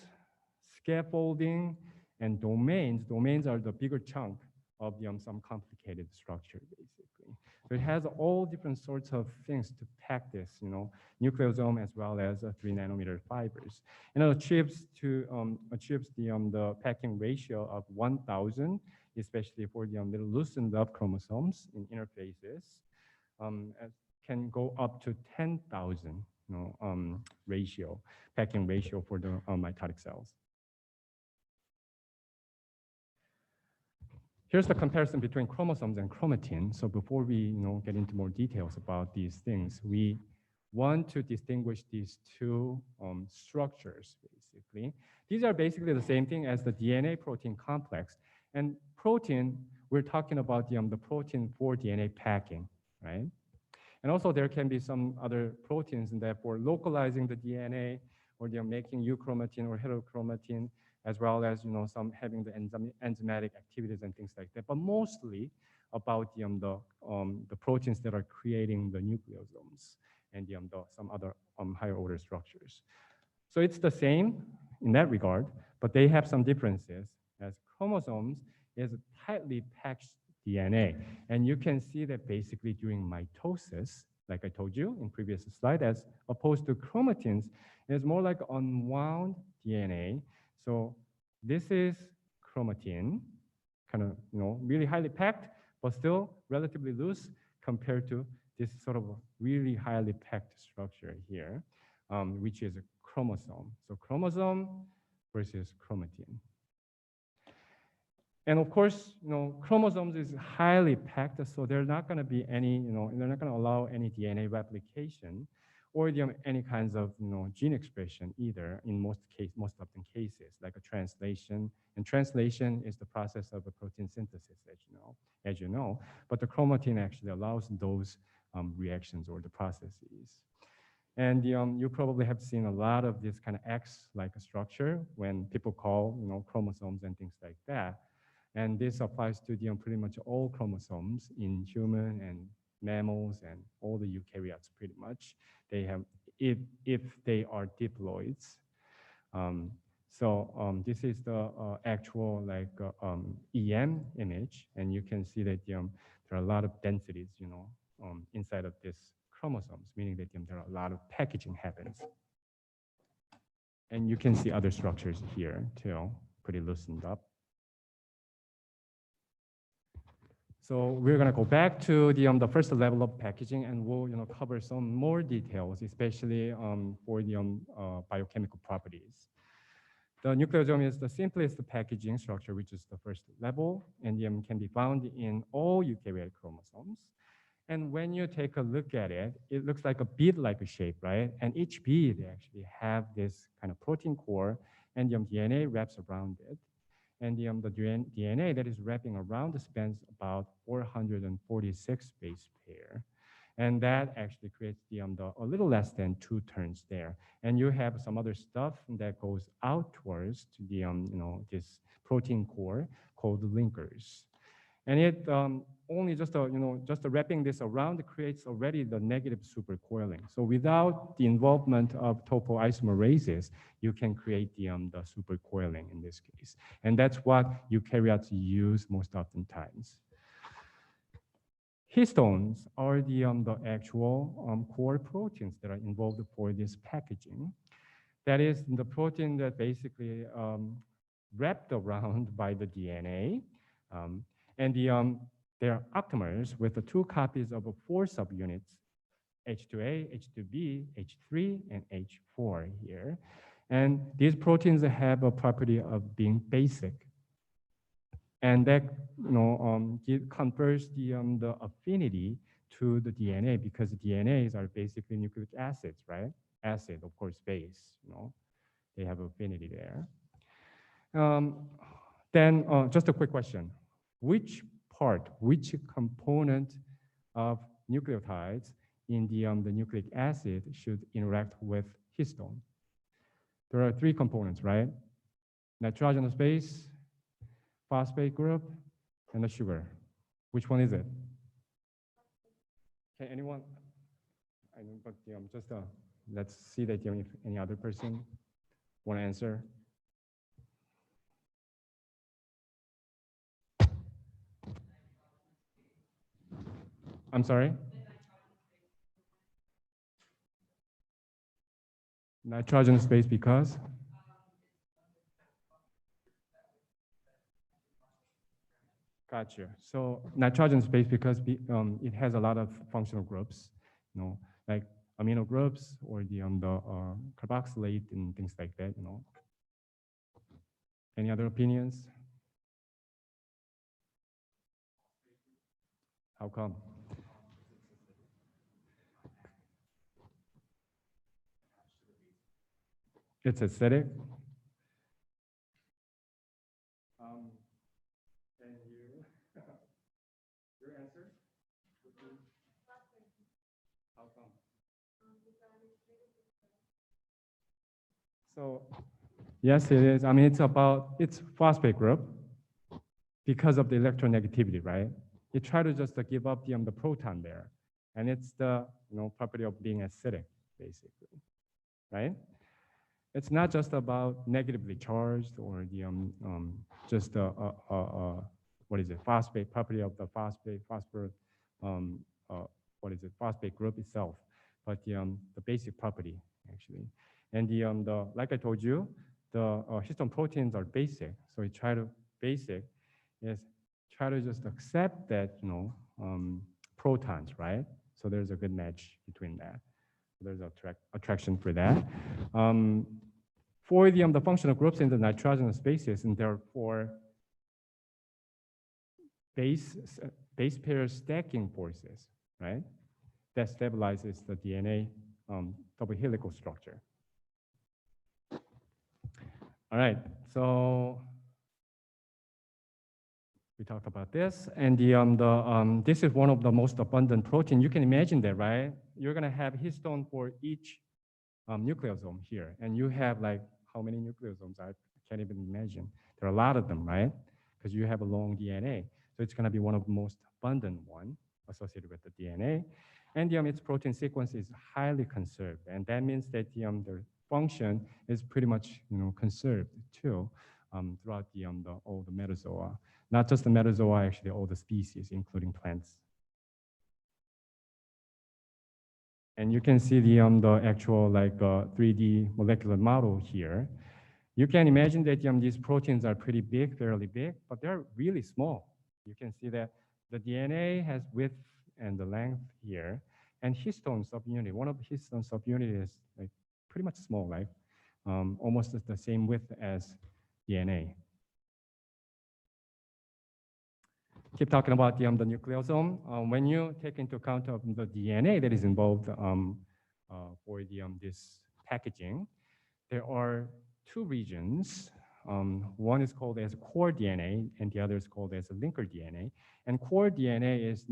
scaffolding, and domains. Domains are the bigger chunk of some complicated structure, basically. So it has all different sorts of things to pack this, nucleosome as well as 3 nanometer fibers. And it achieves the packing ratio of 1,000, especially for the little loosened up chromosomes in interfaces. Can go up to 10,000 packing ratio for the mitotic cells. Here's the comparison between chromosomes and chromatin. So before we get into more details about these things, we want to distinguish these two structures, basically. These are basically the same thing as the DNA protein complex. And protein, we're talking about the protein for DNA packing. right? And also there can be some other proteins and therefore localizing the DNA, or they're making euchromatin or heterochromatin, as well as some having the enzymatic activities and things like that. But mostly about the proteins that are creating the nucleosomes and some other higher order structures. So it's the same in that regard, but they have some differences, as chromosomes is a tightly packed DNA. And you can see that basically during mitosis, like I told you in previous slide, as opposed to chromatins, it's more like unwound DNA. So this is chromatin, kind of really highly packed, but still relatively loose compared to this sort of really highly packed structure here, which is a chromosome. So chromosome versus chromatin. And of course, chromosomes is highly packed, so they're not going to be any, they're not going to allow any DNA replication or any kinds of, gene expression either in most often cases, like a translation. And translation is the process of a protein synthesis, as you know. But the chromatin actually allows those reactions or the processes. And you probably have seen a lot of this kind of X-like structure when people call, chromosomes and things like that. And this applies to pretty much all chromosomes in human and mammals and all the eukaryotes pretty much. They have, if they are diploids. This is the actual EM image, and you can see that there are a lot of densities, inside of this chromosomes, meaning that there are a lot of packaging happens. And you can see other structures here too, pretty loosened up. So we're going to go back to the first level of packaging, and we'll cover some more details, especially for the biochemical properties. The nucleosome is the simplest packaging structure, which is the first level, and can be found in all eukaryotic chromosomes. And when you take a look at it, it looks like a bead-like shape, right? And each bead actually have this kind of protein core, and DNA wraps around it. And the DNA that is wrapping around spans about 446 base pair. And that actually creates a little less than 2 turns there. And you have some other stuff that goes out towards the this protein core called linkers. And it only just wrapping this around creates already the negative supercoiling. So without the involvement of topoisomerases, you can create the supercoiling in this case. And that's what eukaryotes use most oftentimes. Histones are the actual core proteins that are involved for this packaging. That is the protein that basically wrapped around by the DNA. And there are octamers with the 2 copies of 4 subunits, H2A, H2B, H3, and H4 here. And these proteins have a property of being basic. And that confers the affinity to the DNA, because DNAs are basically nucleic acids, right? Acid, of course, base, they have affinity there. Then just a quick question. Which component of nucleotides in the nucleic acid should interact with histone? There are 3 components, right? Nitrogenous base, phosphate group, and the sugar. Which one is it? Can anyone? I know, but just let's see that if any other person want to answer. I'm sorry? Nitrogenous base because? Gotcha. So nitrogenous base because it has a lot of functional groups, like amino groups or the carboxylate and things like that, Any other opinions? How come? It's acidic. Can you, your answer? So yes, it is. I mean, it's phosphate group because of the electronegativity, right? You try to just give up the proton there, and it's the property of being acidic, basically, right? It's not just about negatively charged or the just what is it, phosphate property of the phosphorus um, uh, what is it, phosphate group itself, but the basic property actually. And the like I told you, the histone proteins are basic, so we try to basic is try to just accept that protons, right? So there's a good match between that. There's attraction for that. For the functional groups in the nitrogenous bases, and therefore base pair stacking forces, right? That stabilizes the DNA double helical structure. All right, so we talked about this, and this is one of the most abundant protein. You can imagine that, right? You're gonna have histone for each nucleosome here, and you have like how many nucleosomes? I can't even imagine. There are a lot of them, right? Because you have a long DNA, so it's gonna be one of the most abundant one associated with the DNA, and its protein sequence is highly conserved, and that means that the function is pretty much conserved too throughout all the metazoa. Not just the metazoa, actually all the species, including plants. And you can see the actual like 3D molecular model here. You can imagine that these proteins are pretty big, fairly big, but they're really small. You can see that the DNA has width and the length here, and histone subunit. One of the histone subunit is like pretty much small, like almost the same width as DNA. Keep talking about the nucleosome. When you take into account of the DNA that is involved for this packaging, there are two regions. One is called as core DNA, and the other is called as a linker DNA. And core DNA is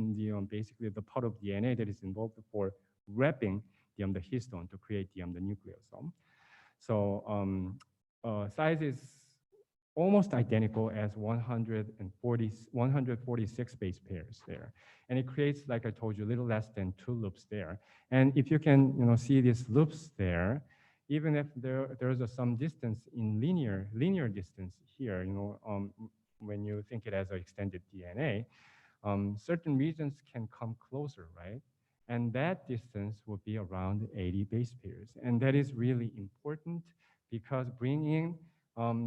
basically the part of DNA that is involved for wrapping the histone to create the nucleosome. So size is almost identical as 146 base pairs there. And it creates, like I told you, a little less than 2 loops there. And if you can see these loops there, even if there's some distance in linear distance here, when you think it as an extended DNA, certain regions can come closer, right? And that distance will be around 80 base pairs. And that is really important because bringing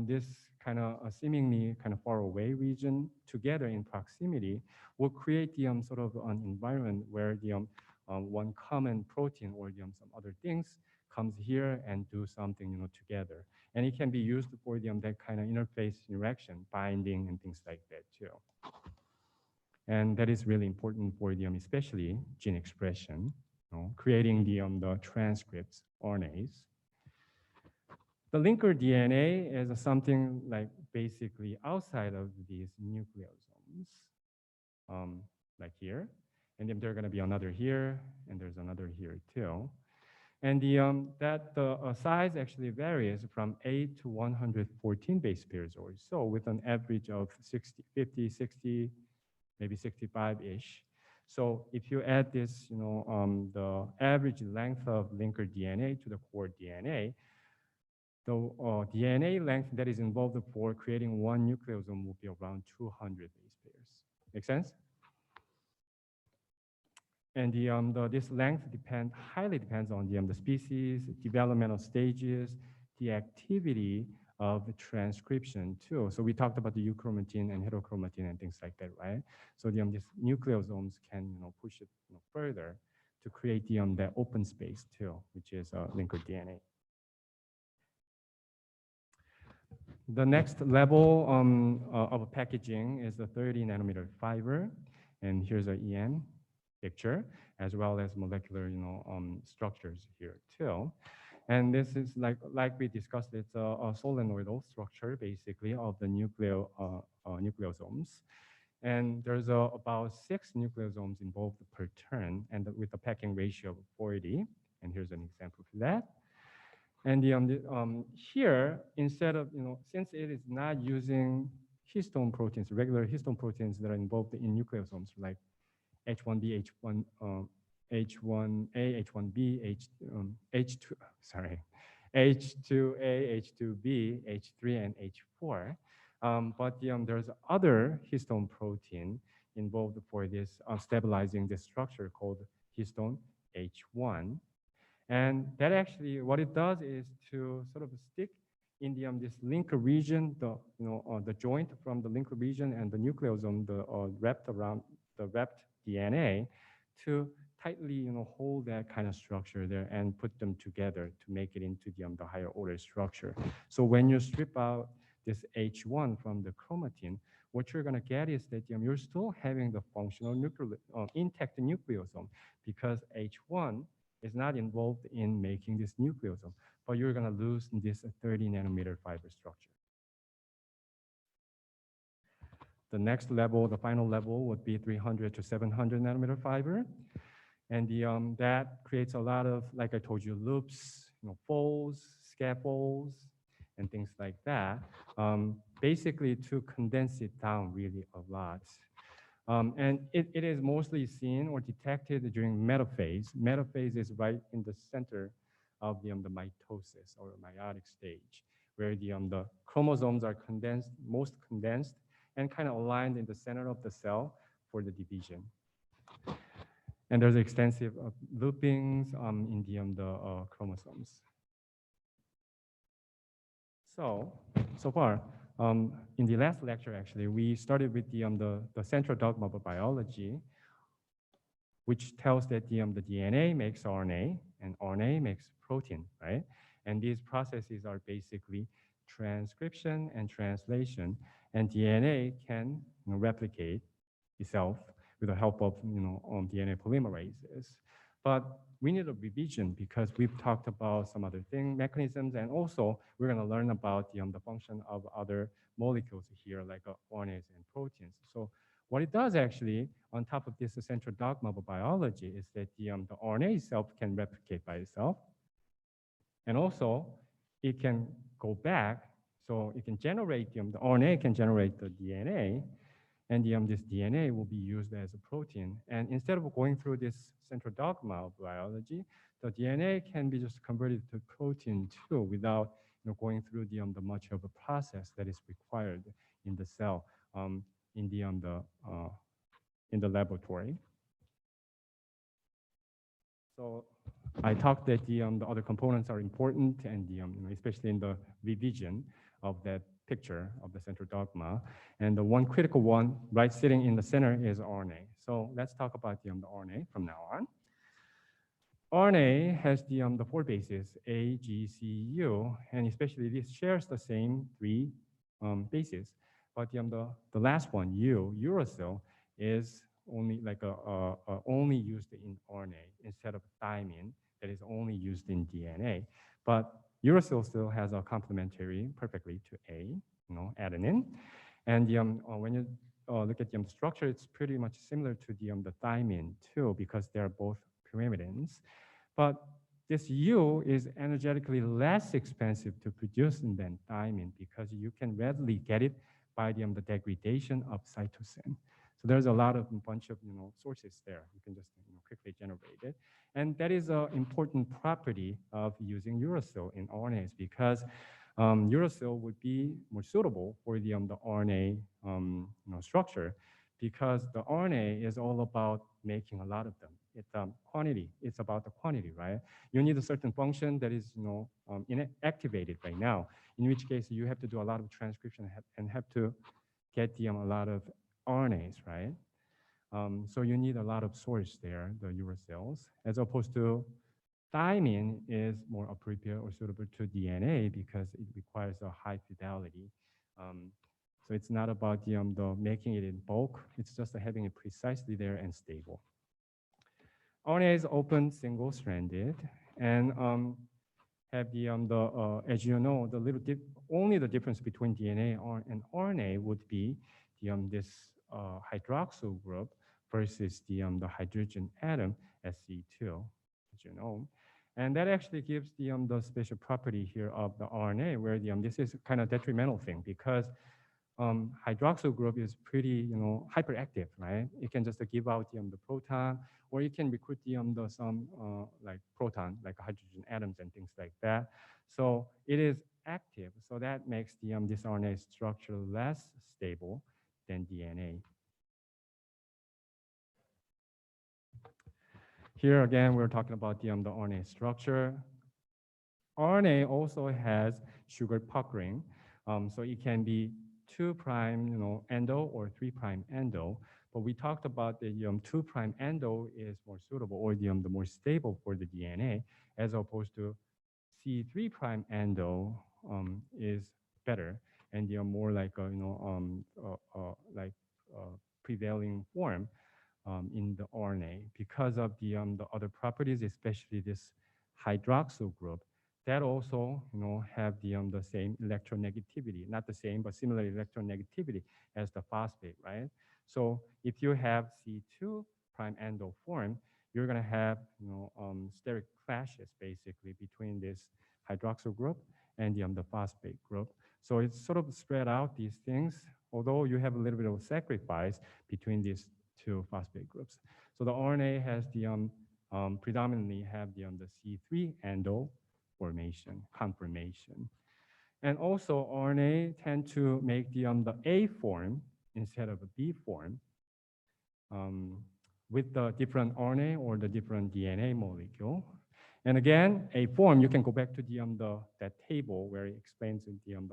this kind of seemingly kind of far away region together in proximity will create the sort of an environment where the one common protein or some other things comes here and do something together, and it can be used for that kind of interface interaction, binding and things like that too. And that is really important for especially gene expression, creating the transcripts, RNAs. The linker DNA is something like basically outside of these nucleosomes, like here. And then there's going to be another here, and there's another here too. And the size actually varies from 8 to 114 base pairs or so, with an average of 60, 50, 60, maybe 65-ish. So if you add this, the average length of linker DNA to the core DNA, the DNA length that is involved for creating one nucleosome will be around 200 base pairs. Make sense? And this length highly depends on the species, developmental stages, the activity of the transcription too. So we talked about the euchromatin and heterochromatin and things like that, right? So these nucleosomes can push it further to create that open space too, which is linker DNA. The next level of packaging is the 30 nanometer fiber, and here's an EM picture, as well as molecular structures here too. And this is like we discussed, it's a solenoidal structure basically of the nucleosomes. And there's about 6 nucleosomes involved per turn, and with a packing ratio of 40. And here's an example for that. And here, instead of, since it is not using histone proteins, regular histone proteins that are involved in nucleosomes, like H1B, H1A, H1B, H2, sorry, H2A, H2B, H3, and H4. But there's other histone protein involved for this stabilizing this structure called histone H1. And that actually, what it does is to sort of stick in this linker region, the joint from the linker region and the nucleosome, the wrapped around the wrapped DNA, to tightly, hold that kind of structure there and put them together to make it into the higher order structure. So when you strip out this H1 from the chromatin, what you're going to get is that you're still having the functional intact nucleosome, because H1 is not involved in making this nucleosome, but you're going to lose this 30 nanometer fiber structure. The next level, the final level, would be 300 to 700 nanometer fiber. And that creates a lot of, like I told you, loops, folds, scaffolds, and things like that, basically to condense it down really a lot. And it is mostly seen or detected during metaphase. Metaphase is right in the center of the mitosis or meiotic stage, where the chromosomes are condensed, most condensed, and kind of aligned in the center of the cell for the division. And there's extensive loopings in the chromosomes. So far, in the last lecture, actually, we started with the central dogma of biology, which tells that the DNA makes RNA and RNA makes protein, right? And these processes are basically transcription and translation, and DNA can replicate itself with the help of DNA polymerases. But we need a revision because we've talked about some other mechanisms, and also we're going to learn about the function of other molecules here, like RNAs and proteins. So what it does actually, on top of this central dogma of biology, is that the RNA itself can replicate by itself, and also it can go back, so it can generate the RNA can generate the DNA. And this DNA will be used as a protein. And instead of going through this central dogma of biology, the DNA can be just converted to protein too, without going through the much of a process that is required in the cell in the laboratory. So I talked that the other components are important, and especially in the revision of that picture of the central dogma. And the one critical one, right sitting in the center, is RNA. So let's talk about the RNA from now on. RNA has the 4 bases, A, G, C, U, and especially this shares the same 3 bases. But the last one, U, uracil, is only like only used in RNA instead of thymine that is only used in DNA. But uracil still has a complementary perfectly to A, adenine. And when you look at the structure, it's pretty much similar to the thymine too, because they're both pyrimidines. But this U is energetically less expensive to produce than thymine, because you can readily get it by the degradation of cytosine. So there's a lot of bunch of sources there. You can just quickly generate it. And that is an important property of using uracil in RNAs, because uracil would be more suitable for the RNA structure, because the RNA is all about making a lot of them. It's quantity. It's about the quantity, right? You need a certain function that is inactivated right now, in which case you have to do a lot of transcription and have to get a lot of RNAs, right? So you need a lot of source there, the uracils, as opposed to thymine is more appropriate or suitable to DNA because it requires a high fidelity. So it's not about the making it in bulk. It's just having it precisely there and stable. RNA is open, single-stranded, and have as you know, only the difference between DNA and RNA would be this hydroxyl group versus the hydrogen atom, SE2, as you know. And that actually gives the special property here of the RNA, where this is kind of detrimental thing because hydroxyl group is pretty, hyperactive, right? It can just give out the proton, or it can recruit some like proton, like hydrogen atoms and things like that. So it is active, so that makes this RNA structure less stable than DNA. Here again, we're talking about the RNA structure. RNA also has sugar puckering, so it can be 2' endo or 3' endo. But we talked about the 2' endo is more suitable, or the more stable for the DNA, as opposed to C3' endo is better and more like prevailing form in the RNA because of the other properties, especially this hydroxyl group that also have the same electronegativity, not the same but similar electronegativity as the phosphate, right? So if you have C2' endo form, you're going to have steric clashes basically between this hydroxyl group and the phosphate group. So it's sort of spread out these things, although you have a little bit of sacrifice between these two phosphate groups. So the RNA has the predominantly have the C3 endo formation, conformation. And also RNA tend to make the A form instead of a B form with the different RNA or the different DNA molecule. And again, a form, you can go back to that table where it explains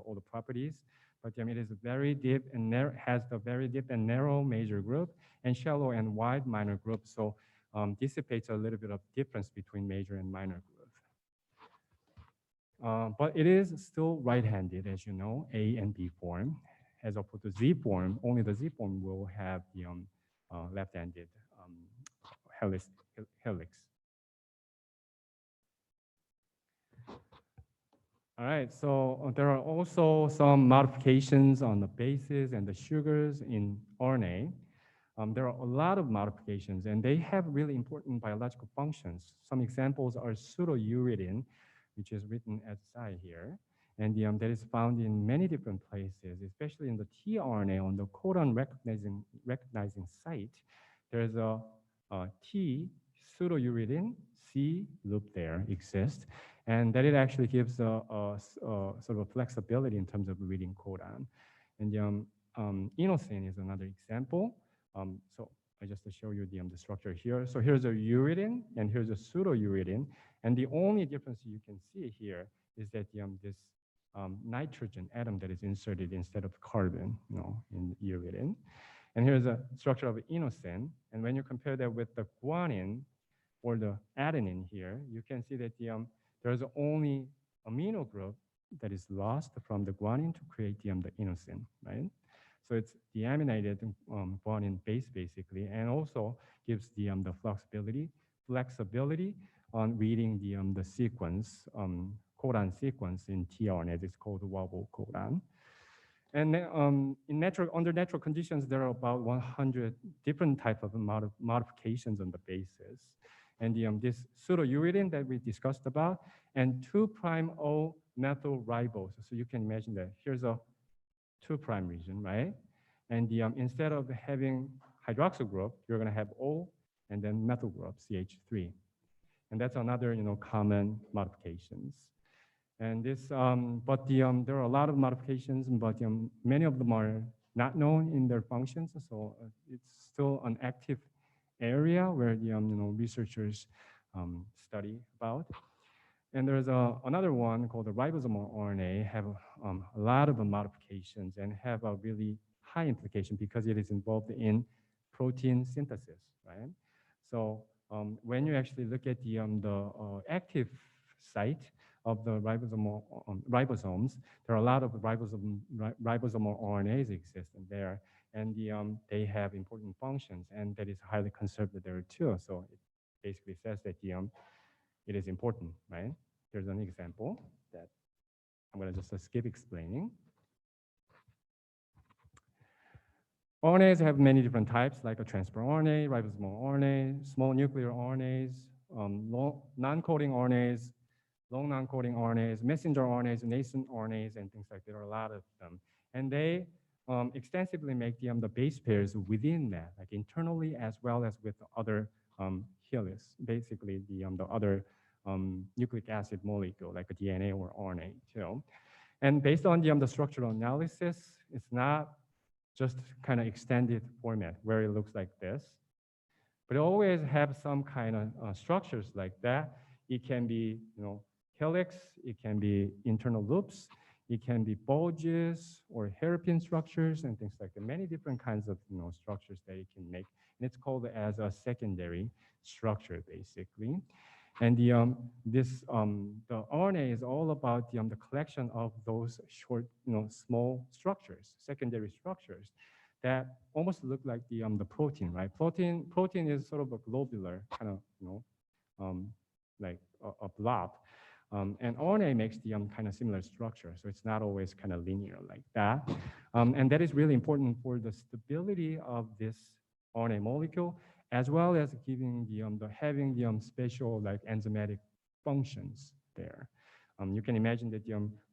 all the properties. But it is very deep and narrow, has the very deep and narrow major group and shallow and wide minor group. So dissipates a little bit of difference between major and minor group. But it is still right-handed, as you know, A and B form. As opposed to Z form, only the Z form will have the left-handed helix. All right, so there are also some modifications on the bases and the sugars in RNA. There are a lot of modifications, and they have really important biological functions. Some examples are pseudouridine, which is written at the side here, and that is found in many different places, especially in the tRNA on the codon recognizing site. There's a T pseudouridine C loop there exists, and that it actually gives a sort of flexibility in terms of reading codon. And inosine is another example. So I just to show you the structure here. So here's a uridine and here's a pseudouridine. And the only difference you can see here is that this nitrogen atom that is inserted instead of carbon, in uridine. And here's a structure of inosine. And when you compare that with the guanine or the adenine here, you can see that there's only amino group that is lost from the guanine to create the inosine, right? So it's deaminated guanine base basically, and also gives the flexibility on reading the sequence, codon sequence in tRNA. It's called wobble codon. And under natural conditions, there are about 100 different types of modifications on the bases. And this pseudouridine that we discussed about, and 2'O methyl ribose. So you can imagine that here's a 2' region, right? And instead of having hydroxyl group, you're going to have O and then methyl group, CH3. And that's another common modifications. And this, there are a lot of modifications, but many of them are not known in their functions. So it's still an active area where the researchers study about. And there's another one called the ribosomal RNA, have a lot of modifications and have a really high implication because it is involved in protein synthesis, right? So when you actually look at the active site of the ribosomes, there are a lot of ribosomal RNAs exist in there, and they have important functions, and that is highly conserved there too. So it basically says that it is important, right? Here's an example that I'm going to just skip explaining. RNAs have many different types, like a transfer RNA, ribosomal RNA, small nuclear RNAs, non-coding RNAs, long non-coding RNAs, messenger RNAs, nascent RNAs, and things like that. There are a lot of them. And they extensively make the base pairs within that, like internally as well as with the other helix, basically the other nucleic acid molecule, like a DNA or RNA, And based on the structural analysis, it's not just kind of extended format where it looks like this, but it always have some kind of structures like that. It can be, helix, it can be internal loops, it can be bulges or hairpin structures and things like that. Many different kinds of structures that it can make, and it's called as a secondary structure, basically. And the RNA is all about the collection of those short, small structures, secondary structures that almost look like the protein, right? Protein is sort of a globular kind of, like a blob. And RNA makes the kind of similar structure, so it's not always kind of linear like that. And that is really important for the stability of this RNA molecule, as well as giving having the special like enzymatic functions there. You can imagine that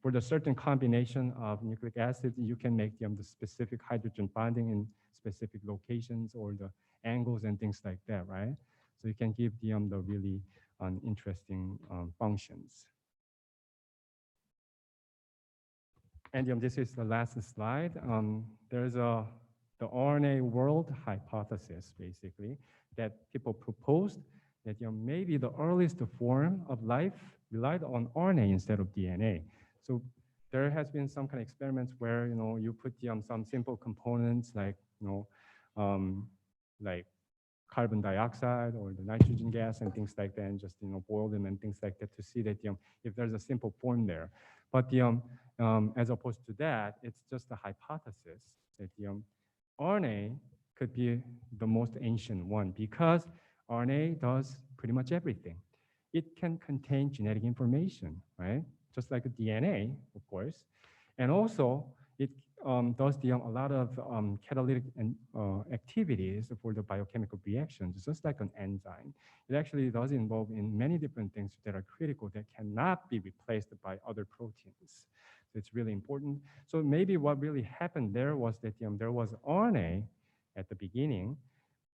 for the certain combination of nucleic acids, you can make the specific hydrogen bonding in specific locations or the angles and things like that, right? So you can give the really interesting functions. And this is the last slide. There's the RNA world hypothesis, basically, that people proposed that maybe the earliest form of life relied on RNA instead of DNA. So there has been some kind of experiments where you put some simple components like like carbon dioxide or the nitrogen gas and things like that, and just boil them and things like that to see that if there's a simple form there. But as opposed to that, it's just a hypothesis that RNA could be the most ancient one because RNA does pretty much everything. It can contain genetic information, right? Just like a DNA, of course. And also, it does a lot of catalytic activities for the biochemical reactions, just like an enzyme. It actually does involve in many different things that are critical that cannot be replaced by other proteins. So it's really important. So maybe what really happened there was that there was RNA at the beginning,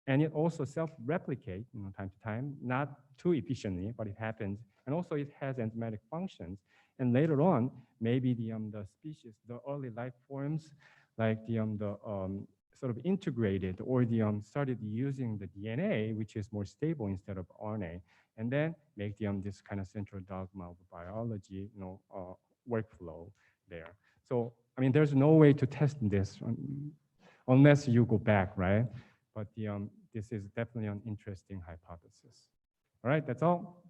and it also self-replicates time to time, not too efficiently, but it happens. And also it has enzymatic functions. And later on, maybe the species, the early life forms, like the sort of integrated or started using the DNA, which is more stable instead of RNA, and then make this kind of central dogma of biology, workflow there. So, I mean, there's no way to test this unless you go back, right? But this is definitely an interesting hypothesis. All right, that's all.